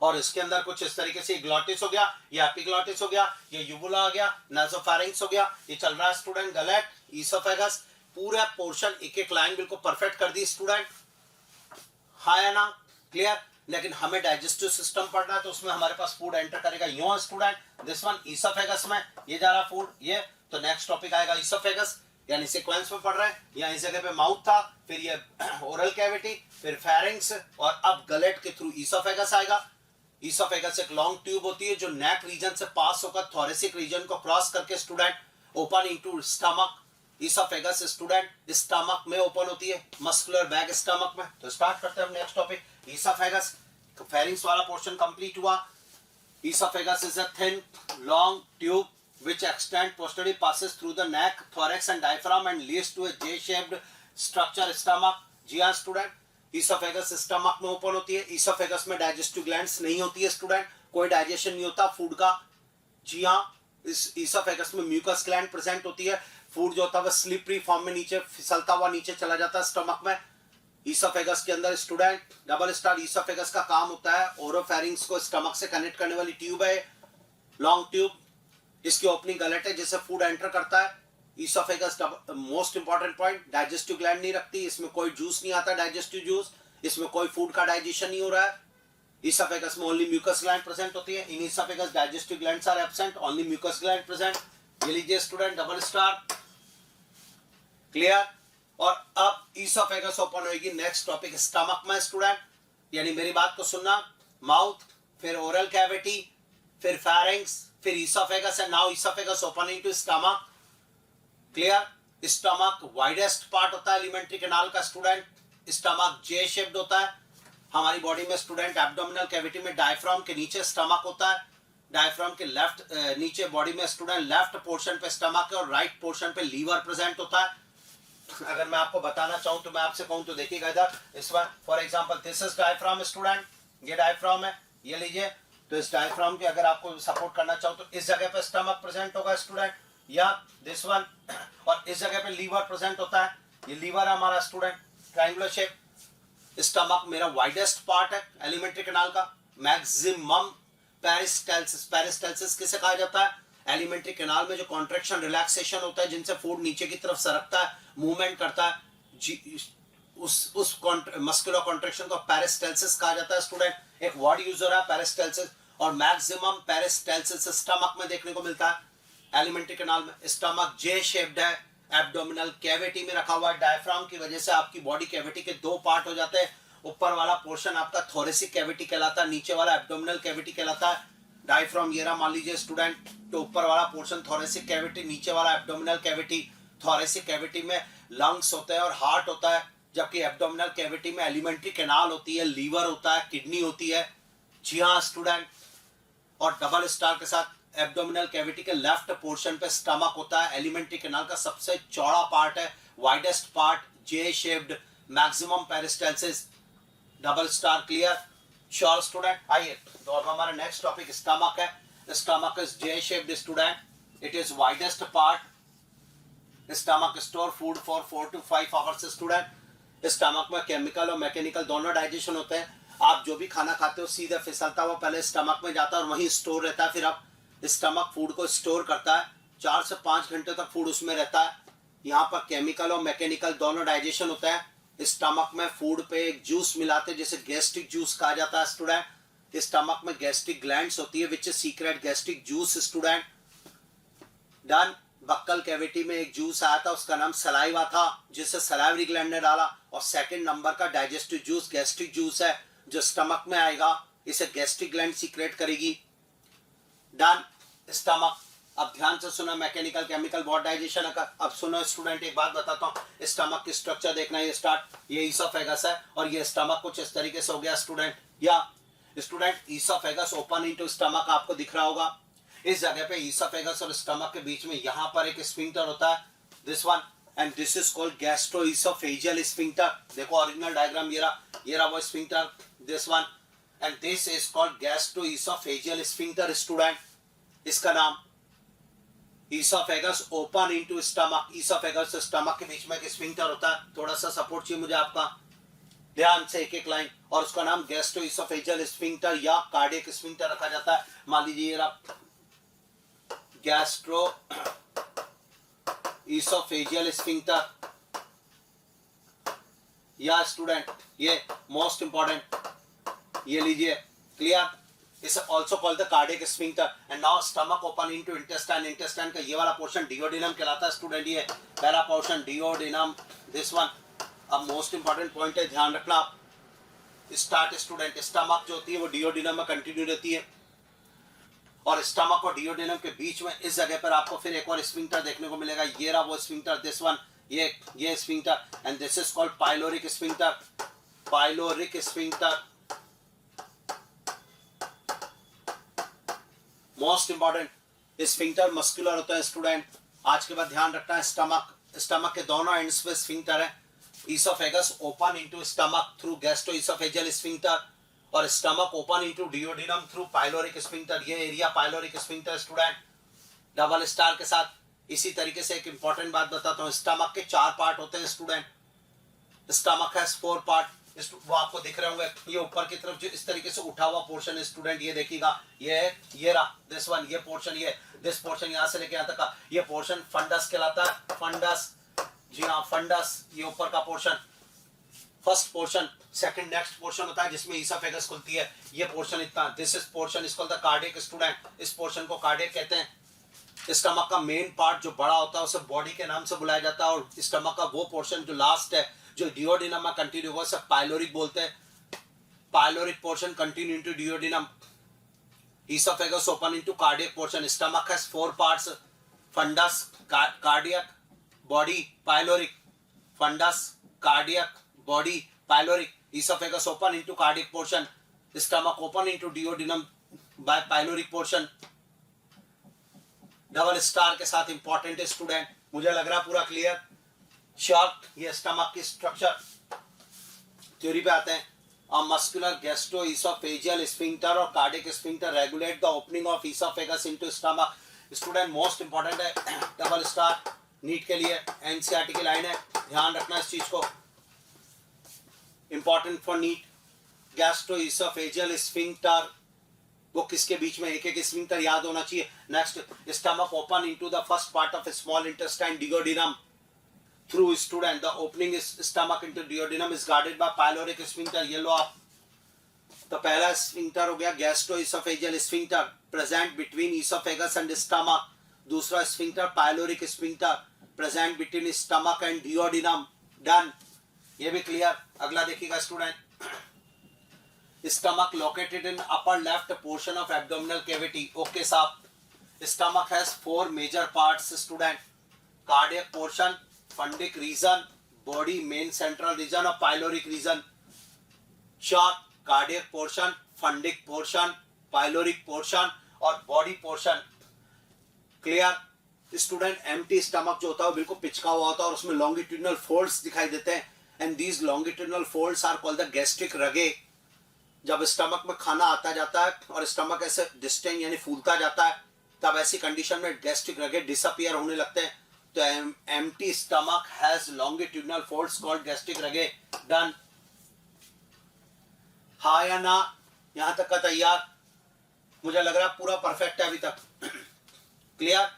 और इसके अंदर कुछ इस तरीके से ग्लॉटिस हो गया, ये एपिग्लॉटिस हो गया, ये यूवुला आ गया, नासोफेरिंग्स हो गया, ये चल रहा है स्टूडेंट गलेट, ईसोफेगस। पूरा पोर्शन एक एक लाइन बिल्कुल परफेक्ट कर दी स्टूडेंट, हाँ या ना? क्लियर। लेकिन हमें डाइजेस्टिव सिस्टम पढ़ना है तो उसमें हमारे पास फूड एंटर करेगा यूं स्टूडेंट। दिस वन ईसोफेगस में ये जा रहा फूड, ये तो नेक्स्ट टॉपिक आएगा ईसोफेगस, यानी सीक्वेंस में पढ़ रहे हैं। यहाँ इस जगह पे माउथ था, फिर ये ओरल कैविटी, फिर फेरिंग्स, और अब गलेट के थ्रू ईसोफेगस आएगा। ईसोफेगस एक लॉन्ग ट्यूब होती है जो नेक रीजन से पास होकर थोरेसिक रीजन को क्रॉस करके student open into stomach. Oesophagus student stomach में ओपन होती है, मस्कुलर बैग स्टमक में। तो स्टार्ट करते हैं नेक्स्ट टॉपिक ईसोफेगस। तो फेरिंग्स वाला पोर्शन कंप्लीट हुआ। Oesophagus is a thin long tube which extend posteriorly passes through the neck, thorax and diaphragm and leads to a J-shaped structure stomach. जी हाँ student, oesophagus stomach में open होती है। Oesophagus में digestive glands नहीं होती है student, कोई digestion नहीं होता फूड का। जी हाँ, इस ईसोफेगस में म्यूकस ग्लैंड प्रेजेंट होती है। फूड जो होता है वो स्लिपरी फॉर्म में नीचे फिसलता हुआ नीचे चला जाता है स्टमक में। ईसोफेगस के अंदर स्टूडेंट डबल स्टार, ईसोफेगस का काम होता है ओरोफेरिंग्स को स्टमक से कनेक्ट करने वाली ट्यूब है, लॉन्ग ट्यूब। इसकी ओपनिंग गलेट है जिससे फूड एंटर करता है। Oesophagus most important point, digestive gland नहीं रखती, इसमें कोई जूस नहीं आता डाइजेस्टिव जूस, इसमें कोई फूड का डाइजेशन नहीं हो रहा है। ईसोफेगस में ओनली म्यूकस ग्लैंड प्रेजेंट होती है। In oesophagus digestive glands are absent, only mucous gland present. ये लीजिए स्टूडेंट डबल स्टार, क्लियर। और अब ईसोफेगस ओपन होगी नेक्स्ट टॉपिक स्टमक में स्टूडेंट, यानी मेरी बात को सुनना। माउथ, फिर ओरल कैविटी, फिर फेरिंग्स, फिर oesophagus, and now oesophagus opening to stomach. Clear. Stomach widest part होता है एलिमेंट्री कैनाल का स्टूडेंट। स्टमक जे शेप्ड होता है। हमारी बॉडी में स्टूडेंट एब्डोमिनल कैविटी में डायफ्राम के नीचे स्टमक होता है। डायफ्राम के लेफ्ट नीचे बॉडी में स्टूडेंट लेफ्ट पोर्शन पे स्टमक है और राइट पोर्शन पे लीवर प्रेजेंट होता है। अगर मैं आपको बताना चाहूं तो मैं आपसे कहूं तो देखिएगा इधर, इस बार for example this is diaphragm student, ये डायफ्राम है, ये लीजिए। तो इस डायफ्राम के अगर आपको सपोर्ट करना चाहो तो इस जगह पे स्टमक प्रेजेंट होगा स्टूडेंट, या दिस वन, और इस जगह पे लीवर प्रेजेंट होता है। ये लीवर है हमारा स्टूडेंट, ट्रायंगुलर शेप। स्टमक मेरा वाइडेस्ट पार्ट है एलिमेंट्री कैनाल का। मैक्सिमम पेरिस्टाल्सिस, पेरिस्टाल्सिस किसे कहा जाता है? एलिमेंट्री कैनाल में जो कॉन्ट्रैक्शन रिलैक्सेशन होता है जिनसे फूड नीचे की तरफ सरकता है, मूवमेंट करता है, उस मस्कुलर कॉन्ट्रैक्शन को पेरिस्टाल्सिस कहा जाता है स्टूडेंट। एक वर्ड यूज हो रहा है पेरिस्टाल्सिस, और मैक्सिमम पेरिस्टाल्सिस स्टमक में देखने को मिलता है, एलिमेंट्री कैनाल में। स्टमक जे शेप्ड है, एब्डोमिनल कैविटी में रखा हुआ है। डायफ्राम की वजह से आपकी बॉडी कैविटी के दो पार्ट हो जाते हैं, ऊपर वाला पोर्शन आपका थोरेसिक कैविटी कहलाता है, नीचे वाला एब्डोमिनल कैविटी कहलाता है। डायफ्राम ये रहा मान लीजिए स्टूडेंट, तो ऊपर वाला पोर्शन थोरेसिक कैविटी, नीचे वाला एब्डोमिनल कैविटी। थोरेसिक कैविटी में लंग्स होते हैं और हार्ट होता है, जबकि एब्डोमिनल कैविटी में एलिमेंट्री कैनाल होती है, लीवर होता है, किडनी होती है। जी हाँ स्टूडेंट, और डबल स्टार के साथ एब्डोमिनल कैविटी के लेफ्ट पोर्शन पे स्टमक होता है। एलिमेंट्री कैनाल का सबसे चौड़ा पार्ट है, वाइडेस्ट पार्ट, जे shaped, maximum peristalsis, double star. Clear? Sure student. आइए तो अब हमारा नेक्स्ट टॉपिक स्टमक है। Stomach is J shaped student, it is widest part. Stomach store food for 4 to 5 hours student. Stomach में chemical और mechanical दोनों digestion होते हैं। आप जो भी खाना खाते हो सीधे फिसलता हुआ पहले स्टमक में जाता है और वहीं स्टोर रहता है, फिर आप स्टमक फूड को स्टोर करता है, 4 से 5 घंटे तक फूड उसमें रहता है। यहाँ पर केमिकल और मैकेनिकल दोनों डाइजेशन होता है। स्टमक में फूड पे एक जूस मिलाते हैं जिसे गैस्ट्रिक जूस कहा जाता है स्टूडेंट। स्टमक में गैस्ट्रिक ग्लैंड्स होती है which is secret gastric juice student. Done. Buckle cavity में एक जूस आया था, उसका नाम सलाइवा था, जिसे सलाइवरी ग्लैंड ने डाला। और सेकंड नंबर का डाइजेस्टिव जूस गैस्ट्रिक जूस है जो स्टमक में आएगा, इसे गैस्ट्रिक ग्लैंड सीक्रेट करेगी। डन। स्टमक। अब ध्यान से सुनो, मैकेनिकल केमिकल बहुत डाइजेशन है। अब सुनो स्टूडेंट, एक बात बताता हूँ, स्टमक की स्ट्रक्चर देखना। ये स्टार्ट, ये ईसोफेगस है और ये स्टमक कुछ इस तरीके से हो गया स्टूडेंट। या student oesophagus open into stomach आपको दिख रहा होगा। इस जगह पे ईसोफेगस और स्टमक के बीच में यहाँ पर एक स्फिंक्टर होता है, this one, and this is called gastro-oesophageal sphincter. देखो ओरिजिनल डायग्राम ये रहा वो sphincter, this one, and this is called gastro-oesophageal sphincter student. इसका नाम oesophagus open into stomach. Oesophagus और स्टमक के बीच में एक स्फिंक्टर होता है। थोड़ा सा सपोर्ट चाहिए मुझे आपका, ध्यान से एक एक लाइन। और उसका नाम गैस्ट्रोइसोफेजियल स्फिंक्टर या कार्डियक स्फिंक्टर रखा जाता है। मान लीजिए ये रहा गैस्ट्रो इसोफेजियल स्फिंक्टर या स्टूडेंट ये मोस्ट इंपॉर्टेंट, ये लीजिए। क्लियर? इस also called the cardiac sphincter. And now stomach open into intestine. Intestine का ये वाला पोर्शन डिओडिनम कहलाता है स्टूडेंट। ये पहला पोर्शन डिओडिनम, दिस वन। अब मोस्ट इंपॉर्टेंट पॉइंट है, ध्यान रखना आप। स्टार्ट स्टूडेंट, स्टमक जो होती है वो डिओडिनम में कंटिन्यू रहती है और स्टमक और डिओडिनम के बीच में इस जगह पर आपको फिर एक और स्फिंक्टर देखने को मिलेगा। ये रहा वो स्फिंक्टर, दिस वन, ये sphincter, and this is called pyloric sphincter. Pyloric sphincter most important. Sphincter muscular होता है स्टूडेंट। आज के बाद ध्यान रखना है, स्टमक के दोनों एंड्स पे स्फिंक्टर है। Oesophagus open into stomach through gastroesophageal sphincter और stomach open into duodenum through pyloric sphincter. ये area pyloric sphincter student, double star के साथ। इसी तरीके से एक इंपॉर्टेंट बात बताता हूँ, स्टमक के 4 पार्ट होते हैं स्टूडेंट। स्टमक हैज 4 पार्ट, वो आपको दिख रहे होंगे। ये ऊपर की तरफ जो इस तरीके से उठा हुआ पोर्शन है स्टूडेंट, ये देखिएगा, ये रहा दिस वन, ये पोर्शन, ये दिस पोर्शन यहाँ से लेके यहाँ तक का ये पोर्शन फंडस कहलाता है। फंडस, जी हाँ फंडस, ये ऊपर का portion first portion. Second next portion होता है जिसमें ईसोफेगस खुलती है, ये पोर्शन इतना, this is portion is called the cardiac student. इस पोर्शन को कार्डियक कहते हैं। स्टमक का मेन पार्ट जो बड़ा होता है उसे बॉडी के नाम से बुलाया जाता है और स्टमक का वो पोर्शन जो लास्ट है जो डिओडिनम में कंटिन्यू हुआ, सब पाइलोरिक बोलते हैं। Pyloric portion continue into duodenum. Esophagus open into cardiac portion. Stomach has 4 parts: fundus, cardiac, body, pyloric. Fundus, cardiac, body, pyloric. Esophagus open into cardiac portion. Stomach open into duodenum by pyloric portion. Double star के साथ important है student, मुझे लग रहा पूरा clear. Short, ये stomach की structure theory पे आते हैं। मस्कुलर गैस्ट्रोइसोफेजियल स्फिंक्टर और cardiac sphincter regulate the opening of oesophagus into stomach. Student most important है, डबल स्टार नीट के लिए एनसीईआरटी की लाइन है, ध्यान रखना इस चीज को, important for NEET. Gastroesophageal sphincter वो किसके बीच में, एक एक स्फिंक्टर याद होना चाहिए। Next, stomach open into the first part of small intestine duodenum through student, the opening stomach into duodenum is guarded by pyloric sphincter. ये लो आप, तो पहला स्फिंक्टर हो गया gastroesophageal sphincter present between oesophagus and stomach. दूसरा sphincter pyloric sphincter present between stomach and duodenum. Done, ये भी क्लियर। अगला देखिएगा student, stomach located in upper left portion of abdominal cavity. Okay साहब, stomach has 4 major parts student, cardiac portion, fundic region, body main central region और pyloric region. Short, cardiac portion, fundic portion, pyloric portion और body portion. Clear student. Empty stomach जो होता है वो बिल्कुल पिचका हुआ होता है और उसमें लॉन्गिट्यूडनल फोल्ड्स दिखाई देते हैं, and these longitudinal folds are called the gastric rugae. जब स्टमक में खाना आता जाता है और स्टमक ऐसे डिस्टेंड यानी फूलता जाता है, तब ऐसी कंडीशन में गैस्ट्रिक रगे डिसअपियर होने लगते हैं। तो empty stomach has longitudinal folds called gastric rugae. Done, हाँ या ना, यहां तक का तैयार? मुझे लग रहा है पूरा परफेक्ट है अभी तक। Clear.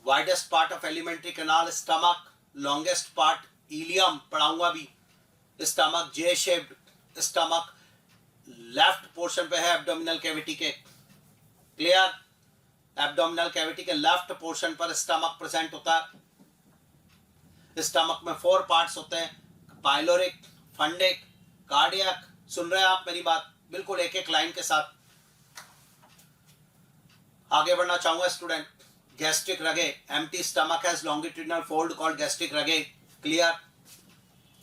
Widest part of alimentary canal stomach, longest part ileum, पढ़ाऊंगा भी। Stomach J shaped, stomach left portion पे है एब्डोमिनल कैविटी के। क्लियर। एब्डोमिनल कैविटी के लेफ्ट पोर्शन पर स्टमक प्रेजेंट होता है। स्टमक में 4 पार्ट्स होते हैं, पाइलोरिक, फंडिक, कार्डियक। सुन रहे हैं आप मेरी बात? बिल्कुल एक एक लाइन के साथ आगे बढ़ना चाहूंगा student. Gastric rugae, empty stomach has longitudinal fold called gastric rugae. Clear.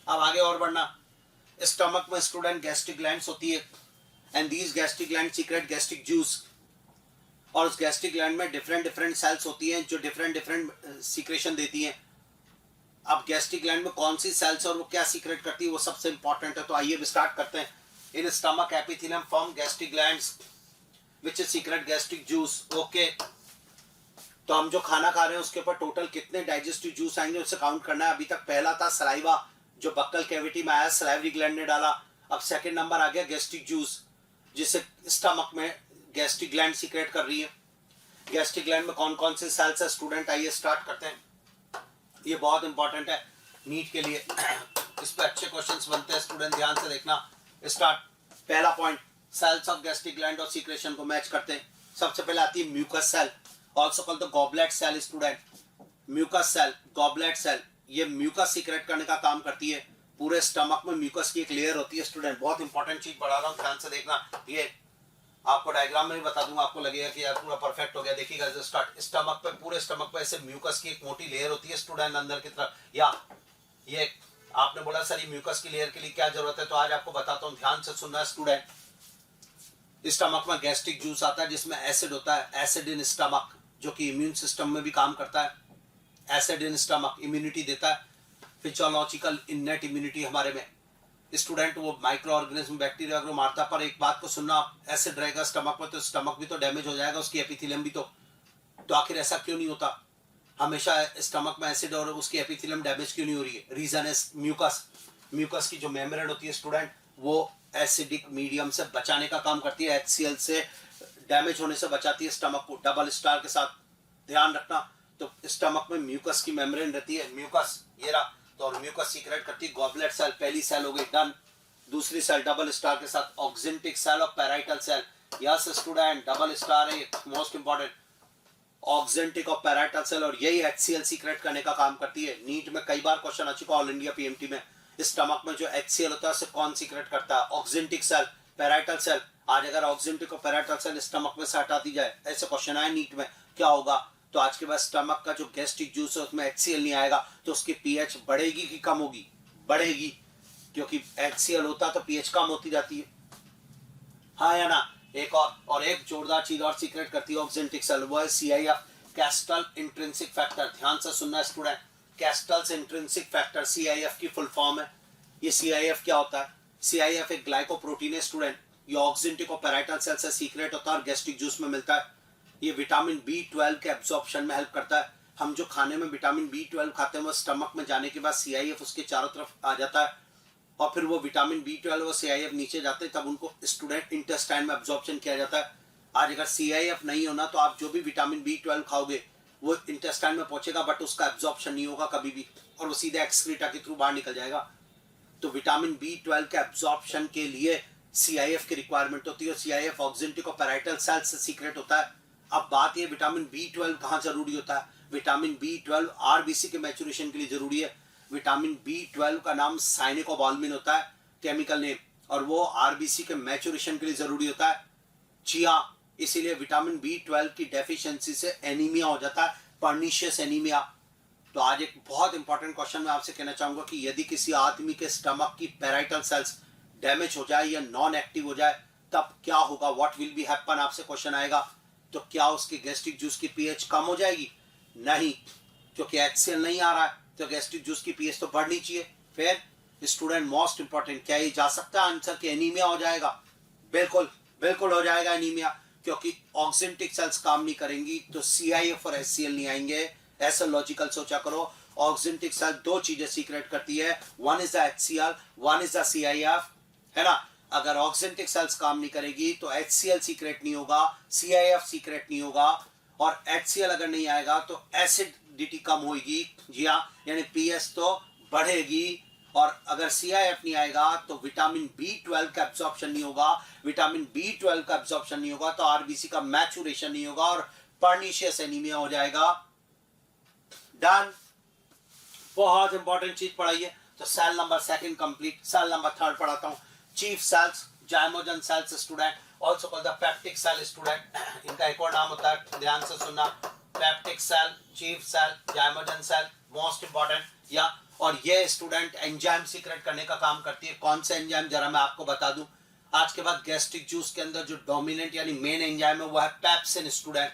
अब आगे और बढ़ना। स्टमक में स्टूडेंट गैस्ट्रिक ग्लैंड्स होती है, and these gastric gland secret gastric juice. और उस गैस्ट्रिक ग्लैंड में डिफरेंट डिफरेंट सेल्स होती हैं जो डिफरेंट डिफरेंट सीक्रेशन देती हैं। अब गैस्ट्रिक ग्लैंड में कौन सी सेल्स और वो क्या सीक्रेट करती है वो सबसे इंपॉर्टेंट है। तो आइए स्टार्ट करते हैं। In stomach epithelium form gastric glands which is secret gastric juice. Okay, तो हम जो खाना खा रहे हैं उसके ऊपर टोटल कितने डाइजेस्टिव जूस आएंगे उसे काउंट करना है। अभी तक पहला था सलाइवा जो बक्कल कैविटी में आया, सलाइवरी ग्लैंड ने डाला। अब सेकंड नंबर आ गया गैस्ट्रिक जूस जिसे स्टमक में गैस्ट्रिक ग्लैंड सीक्रेट कर रही है। गैस्ट्रिक ग्लैंड में कौन कौन से सेल्स है स्टूडेंट, आइए स्टार्ट करते हैं। ये बहुत इंपॉर्टेंट है नीट के लिए, इस पर अच्छे क्वेश्चंस बनते हैं स्टूडेंट, ध्यान से देखना। स्टार्ट। पहला point, cells of gastric gland और सीक्रेशन को मैच करते हैं। सबसे पहले आती है mucus cell, also called the goblet cell student. Mucus cell, goblet cell, ये म्यूकस सीक्रेट करने का काम करती है। पूरे स्टमक में म्यूकस की एक लेयर होती है स्टूडेंट, बहुत इंपॉर्टेंट चीज पढ़ा रहा हूँ, ध्यान से देखना। ये आपको डायग्राम में भी बता दूंगा, आपको लगेगा कि यार पूरा परफेक्ट हो गया। देखिएगा स्टार्ट। स्टमक पे, पूरे स्टमक पे ऐसे म्यूकस की एक मोटी लेयर होती है स्टूडेंट अंदर की तरफ। या ये आपने बोला सर ये म्यूकस की लेयर के लिए क्या जरूरत है, तो आज आपको बताता हूँ, ध्यान से सुनना स्टूडेंट। स्टमक में गैस्ट्रिक जूस आता है जिसमें एसिड होता है, एसिड इन स्टमक, जो कि इम्यून सिस्टम में भी काम करता है। एसिड इन स्टमक इम्यूनिटी देता है, फिजियोलॉजिकल इननेट इम्यूनिटी हमारे में स्टूडेंट। वो माइक्रो ऑर्गेनिज्म बैक्टीरिया को मारता, पर एक बात को सुनना, एसिड रहेगा स्टमक में तो स्टमक भी तो डैमेज हो जाएगा, उसकी एपिथेलियम भी तो आखिर ऐसा क्यों नहीं होता? हमेशा स्टमक में एसिड और उसकी एपिथेलियम डैमेज क्यों नहीं हो रही है? रीजन है म्यूकस। म्यूकस की जो मेम्ब्रेन होती है स्टूडेंट वो एसिडिक मीडियम से बचाने का काम करती है, HCl से डैमेज होने से बचाती है स्टमक को, डबल स्टार के साथ, ध्यान रखना। तो स्टमक में म्यूकस की मेम्ब्रेन रहती है, म्यूकस ये रहा, तो और म्यूकस सीक्रेट करती है गॉबलेट सेल, पहली सेल हो गई। डन। दूसरी सेल डबल स्टार के साथ ऑक्जेंटिक सेल और parietal cell. Yes student, double star है मोस्ट इंपॉर्टेंट, ऑक्जेंटिक और पैराइटल सेल, और यही HCl सीक्रेट करने का काम करती है। नीट में कई बार क्वेश्चन आ चुका ऑल इंडिया PMT में, स्टमक में जो HCl होता है उसे कौन सीक्रेट करता है? Oxyntic cell, parietal cell. आज अगर ऑक्जेंटिक और पैराइटल सेल स्टमक में से हटा दी जाए, ऐसे क्वेश्चन आए नीट में, क्या होगा? तो आज के बाद स्टमक का जो गैस्ट्रिक जूस है उसमें HCl नहीं आएगा, तो उसकी pH बढ़ेगी कि कम होगी? बढ़ेगी, क्योंकि HCl होता तो pH कम होती जाती है, हाँ या ना? एक और एक जोरदार चीज और सीक्रेट करती है ऑक्जेंटिक सेल, वो है CIF, कैस्टल इंट्रिंसिक फैक्टर। ध्यान से सुनना स्टूडेंट, कैस्टल्स इंट्रिंसिक फैक्टर CIF की फुल फॉर्म है। ये CIF क्या होता है? CIF एक ग्लाइकोप्रोटीन है स्टूडेंट, ये ऑक्जेंटिक और पैराइटल सेल से सीक्रेट होता है और गैस्ट्रिक जूस में मिलता है। ये विटामिन B12 के एब्जॉर्प्शन में हेल्प करता है। हम जो खाने में विटामिन B12 खाते हैं वो स्टमक में जाने के बाद CIF उसके चारों तरफ आ जाता है, और फिर वो विटामिन B12 और CIF नीचे जाते हैं, तब उनको स्टूडेंट इंटेस्टाइन में एब्जॉर्प्शन किया जाता है। आज अगर CIF नहीं होना तो आप जो भी विटामिन B12 खाओगे वो इंटेस्टाइन में पहुंचेगा, बट उसका एब्जॉर्प्शन नहीं होगा कभी भी, और वो सीधे एक्सक्रीटा के थ्रू बाहर निकल जाएगा। तो विटामिन B12 के एब्जॉर्प्शन के लिए CIF की रिक्वायरमेंट होती है, और CIF ऑक्जेंटिक और पैराइटल सेल्स से सीक्रेट होता है। अब बात ये विटामिन B12 कहाँ जरूरी होता है? विटामिन B12 RBC के मैचुरेशन के लिए जरूरी है। विटामिन B12 का नाम साइनिकोबाल्मिन होता है, केमिकल नेम, और वो RBC के मैचुरेशन के लिए जरूरी होता है। जी हाँ, इसीलिए विटामिन B12 की डेफिशिएंसी से एनीमिया हो जाता है, पर्निशियस एनीमिया। तो आज एक बहुत इंपॉर्टेंट क्वेश्चन मैं आपसे कहना चाहूंगा कि यदि किसी आदमी के स्टमक की पैराइटल सेल्स डैमेज हो जाए या नॉन एक्टिव हो जाए तब क्या होगा, व्हाट विल बी हैपन, आपसे क्वेश्चन आएगा। तो क्या उसकी गैस्ट्रिक जूस की पीएच कम हो जाएगी? नहीं, क्योंकि HCl नहीं आ रहा है, तो गैस्ट्रिक जूस की पीएच तो बढ़नी चाहिए। फिर स्टूडेंट मोस्ट इंपॉर्टेंट, क्या ये जा सकता है आंसर कि एनीमिया हो जाएगा? बिल्कुल बिल्कुल हो जाएगा एनीमिया, क्योंकि ऑक्जेंटिक सेल्स काम नहीं करेंगी तो CIF और HCl नहीं आएंगे। ऐसा लॉजिकल सोचा करो। ऑक्जेंटिक सेल दो चीजें सीक्रेट करती है, one is the HCl, one is the CIF, है ना। अगर ऑक्जेंटिक सेल्स काम नहीं करेगी तो HCl सीक्रेट नहीं होगा, CIF सीक्रेट नहीं होगा, और HCl अगर नहीं आएगा तो एसिडिटी कम होगी। जी हाँ, यानी पीएच तो बढ़ेगी। और अगर CIF नहीं आएगा तो विटामिन B12 का एब्जॉर्प्शन नहीं होगा, विटामिन B12 का एब्जॉर्प्शन नहीं होगा तो RBC का मैचुरेशन नहीं होगा और पर्निशियस एनीमिया हो जाएगा। डन। बहुत इंपॉर्टेंट चीज पढ़ाई है। तो cell number second complete. Cell number third पढ़ाता हूँ। Chief cells, zymogen cells student, also called the peptic cell student. इनका एक और नाम होता है, ध्यान से सुनना, peptic cell, chief cell, zymogen cell, most important. या और ये स्टूडेंट एंजाइम सीक्रेट करने का काम करती है। कौन से एंजाइम, जरा मैं आपको बता दूं। आज के बाद गैस्ट्रिक जूस के अंदर जो डोमिनेंट यानी मेन एंजाइम है वो है पेप्सिन स्टूडेंट,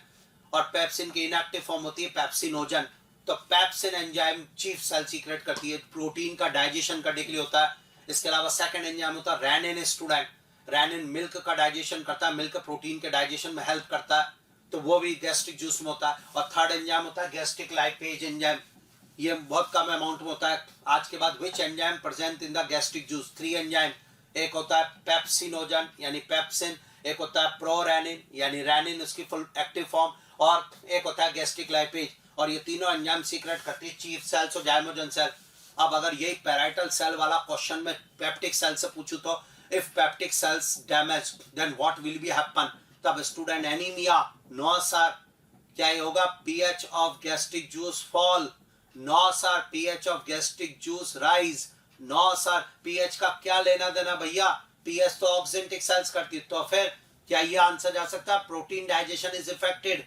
और पेप्सिन की इनएक्टिव फॉर्म होती है पेप्सिनोजन। तो pepsin enzyme chief cell secrete करती है, प्रोटीन का डाइजेशन करने के लिए होता है। इसके अलावा सेकंड एंजाइम होता है रेनिन स्टूडेंट। रेनिन मिल्क का डाइजेशन करता है, मिल्क प्रोटीन के डाइजेशन में हेल्प करता है, तो वो भी गैस्ट्रिक जूस में होता है। और थर्ड एंजाइम होता है गैस्ट्रिक लाइपेज एंजाइम, ये बहुत कम अमाउंट में होता है। आज के बाद which enzyme present in the gastric juice? 3 enzyme. एक होता है पेप्सिनोजन यानी पेप्सिन, एक होता है प्रोरेनिन यानी रेनिन उसकी फुल एक्टिव फॉर्म, और एक होता है गैस्ट्रिक लाइपेज। और ये तीनों एंजाइम सीक्रेट करती है चीफ सेल्स और जाइमोजन सेल। अब अगर ये पैराइटल सेल वाला क्वेश्चन में पेप्टिक सेल से पूछूं तो if peptic cells damage then what will be happen? तब स्टूडेंट एनीमिया। No sir. क्या ये होगा? PH of gastric juice fall. No sir, pH of gastric juice rise. No sir, pH का क्या लेना देना भैया, पीएच तो ऑक्जेंटिक सेल्स करती है। तो फिर क्या ये आंसर जा सकता है protein digestion is affected?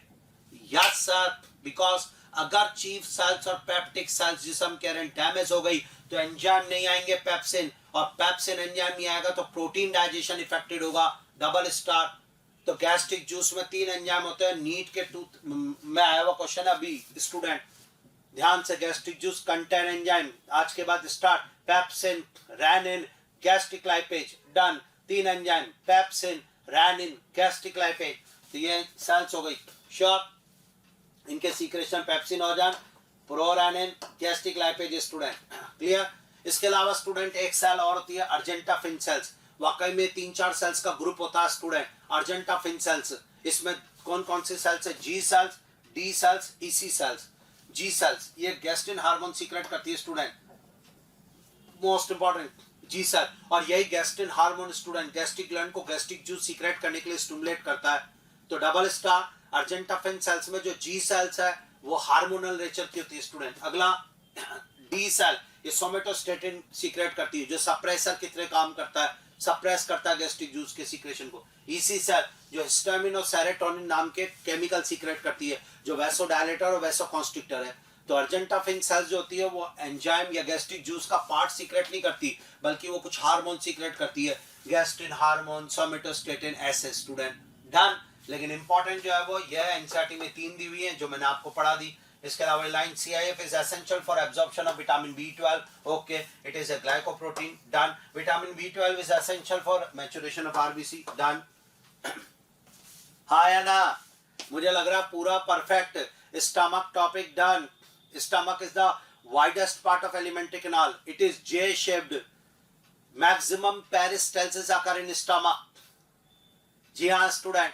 Yes sir, because अगर चीफ सेल्स और पेप्टिक सेल्स जिसम कह रहे हैं डैमेज हो गई तो एंजाइम नहीं आएंगे पेप्सिन, और पेप्सिन एंजाइम नहीं आएगा तो प्रोटीन डाइजेशन इफेक्टेड होगा। Double star. तो गैस्ट्रिक जूस में 3 एंजाइम होते हैं। नीट के टूथ में आया हुआ क्वेश्चन अभी स्टूडेंट ध्यान से, गैस्ट्रिक जूस कंटेन एंजाइम। आज के बाद start, pepsin, renin, gastric lipase. Done. 3 enzyme, pepsin, renin, gastric lipase. तो ये सेल्स हो गई। श्योर, इनके secretion pepsinogen, prorenin, gastric lipase student. Clear. इसके अलावा स्टूडेंट एक सेल और होती है अर्जेंटाफिन सेल्स। वाकई में 3-4 सेल्स का ग्रुप होता है स्टूडेंट अर्जेंटाफिन सेल्स। इसमें कौन कौन से सेल्स है? G cells, D cells, EC cells. G cells ये गैस्ट्रिन हार्मोन सीक्रेट करती है student, most important G cell. और यही gastrin hormone student gastric gland को गैस्ट्रिक जूस सीक्रेट करने के लिए स्टिमुलेट करता है। तो डबल स्टार। अर्जेंटाफिन सेल्स में जो जी सेल्स है वो हार्मोनल नेचर की होती है स्टूडेंट। अगला डी सेल, ये सोमेटोस्टेटिन सीक्रेट करती है जो सप्रेसर की तरह काम करता है, सप्रेस करता है गैस्ट्रिक जूस के सीक्रेशन को। ईसी सेल जो हिस्टामिन और सेरोटोनिन नाम के केमिकल सीक्रेट करती है जो वैसोडायलेटर और वैसोकॉन्स्ट्रिक्टर है। तो अर्जेंटाफिन सेल्स जो होती है वो एंजाइम या गैस्ट्रिक जूस का पार्ट सीक्रेट नहीं करती, बल्कि वो कुछ हार्मोन सीक्रेट करती है, गैस्ट्रिन हार्मोन, सोमेटोस्टेटिन, ऐसे स्टूडेंट। डन। लेकिन इंपॉर्टेंट जो है वो यह एनसीईआरटी में 3 दी हुई है जो मैंने आपको पढ़ा दी। इसके अलावा line CIF is essential for absorption of vitamin B12. Okay, it is a glycoprotein. Done. Vitamin B12 is essential for maturation of RBC. Done. हाँ या ना? मुझे लग रहा है पूरा perfect. Stomach topic done. Stomach is the widest part of alimentary canal. It is J-shaped. Maximum peristalsis occur in stomach. जी हाँ student,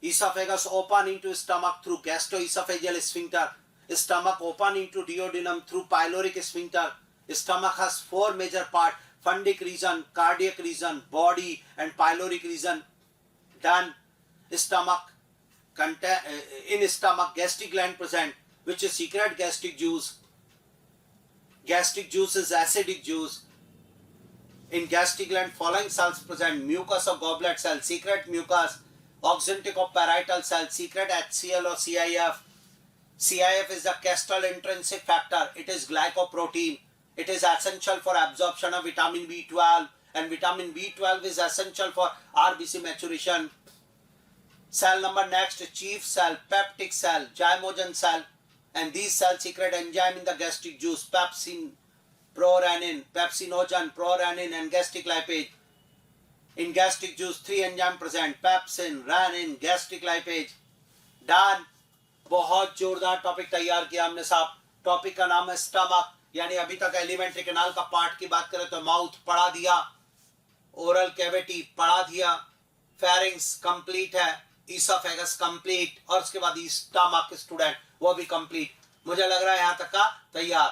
esophagus open into stomach through gastroesophageal sphincter, stomach open into duodenum through pyloric sphincter. Stomach has 4 major parts: fundic region, cardiac region, body and pyloric region. Done. Stomach, in stomach gastric gland present, which is secret gastric juice. Gastric juice is acidic juice. In gastric gland following cells present: mucus of goblet cell, secret mucus, oxyntic of parietal cell, secret HCl or CIF. CIF is the castrol intrinsic factor. It is glycoprotein. It is essential for absorption of vitamin B12, and vitamin B12 is essential for RBC maturation. Cell number next: chief cell, peptic cell, zymogen cell, and these cells secrete enzyme in the gastric juice: pepsin, prorenin, pepsinogen, prorenin and gastric lipase. In gastric juice 3 enzyme present: pepsin, renin, gastric lipase. Done. बहुत जोरदार topic तैयार किया हमने साहब. Topic का नाम है stomach, यानी अभी तक एलिमेंट्री कैनाल का पार्ट की बात करें तो माउथ पढ़ा दिया, ओरल कैविटी पढ़ा दिया, फेरिंग्स कंप्लीट है, ईसोफेगस कंप्लीट, और उसके बाद स्टमक स्टूडेंट वो भी कंप्लीट. मुझे लग रहा है यहां तक का तैयार.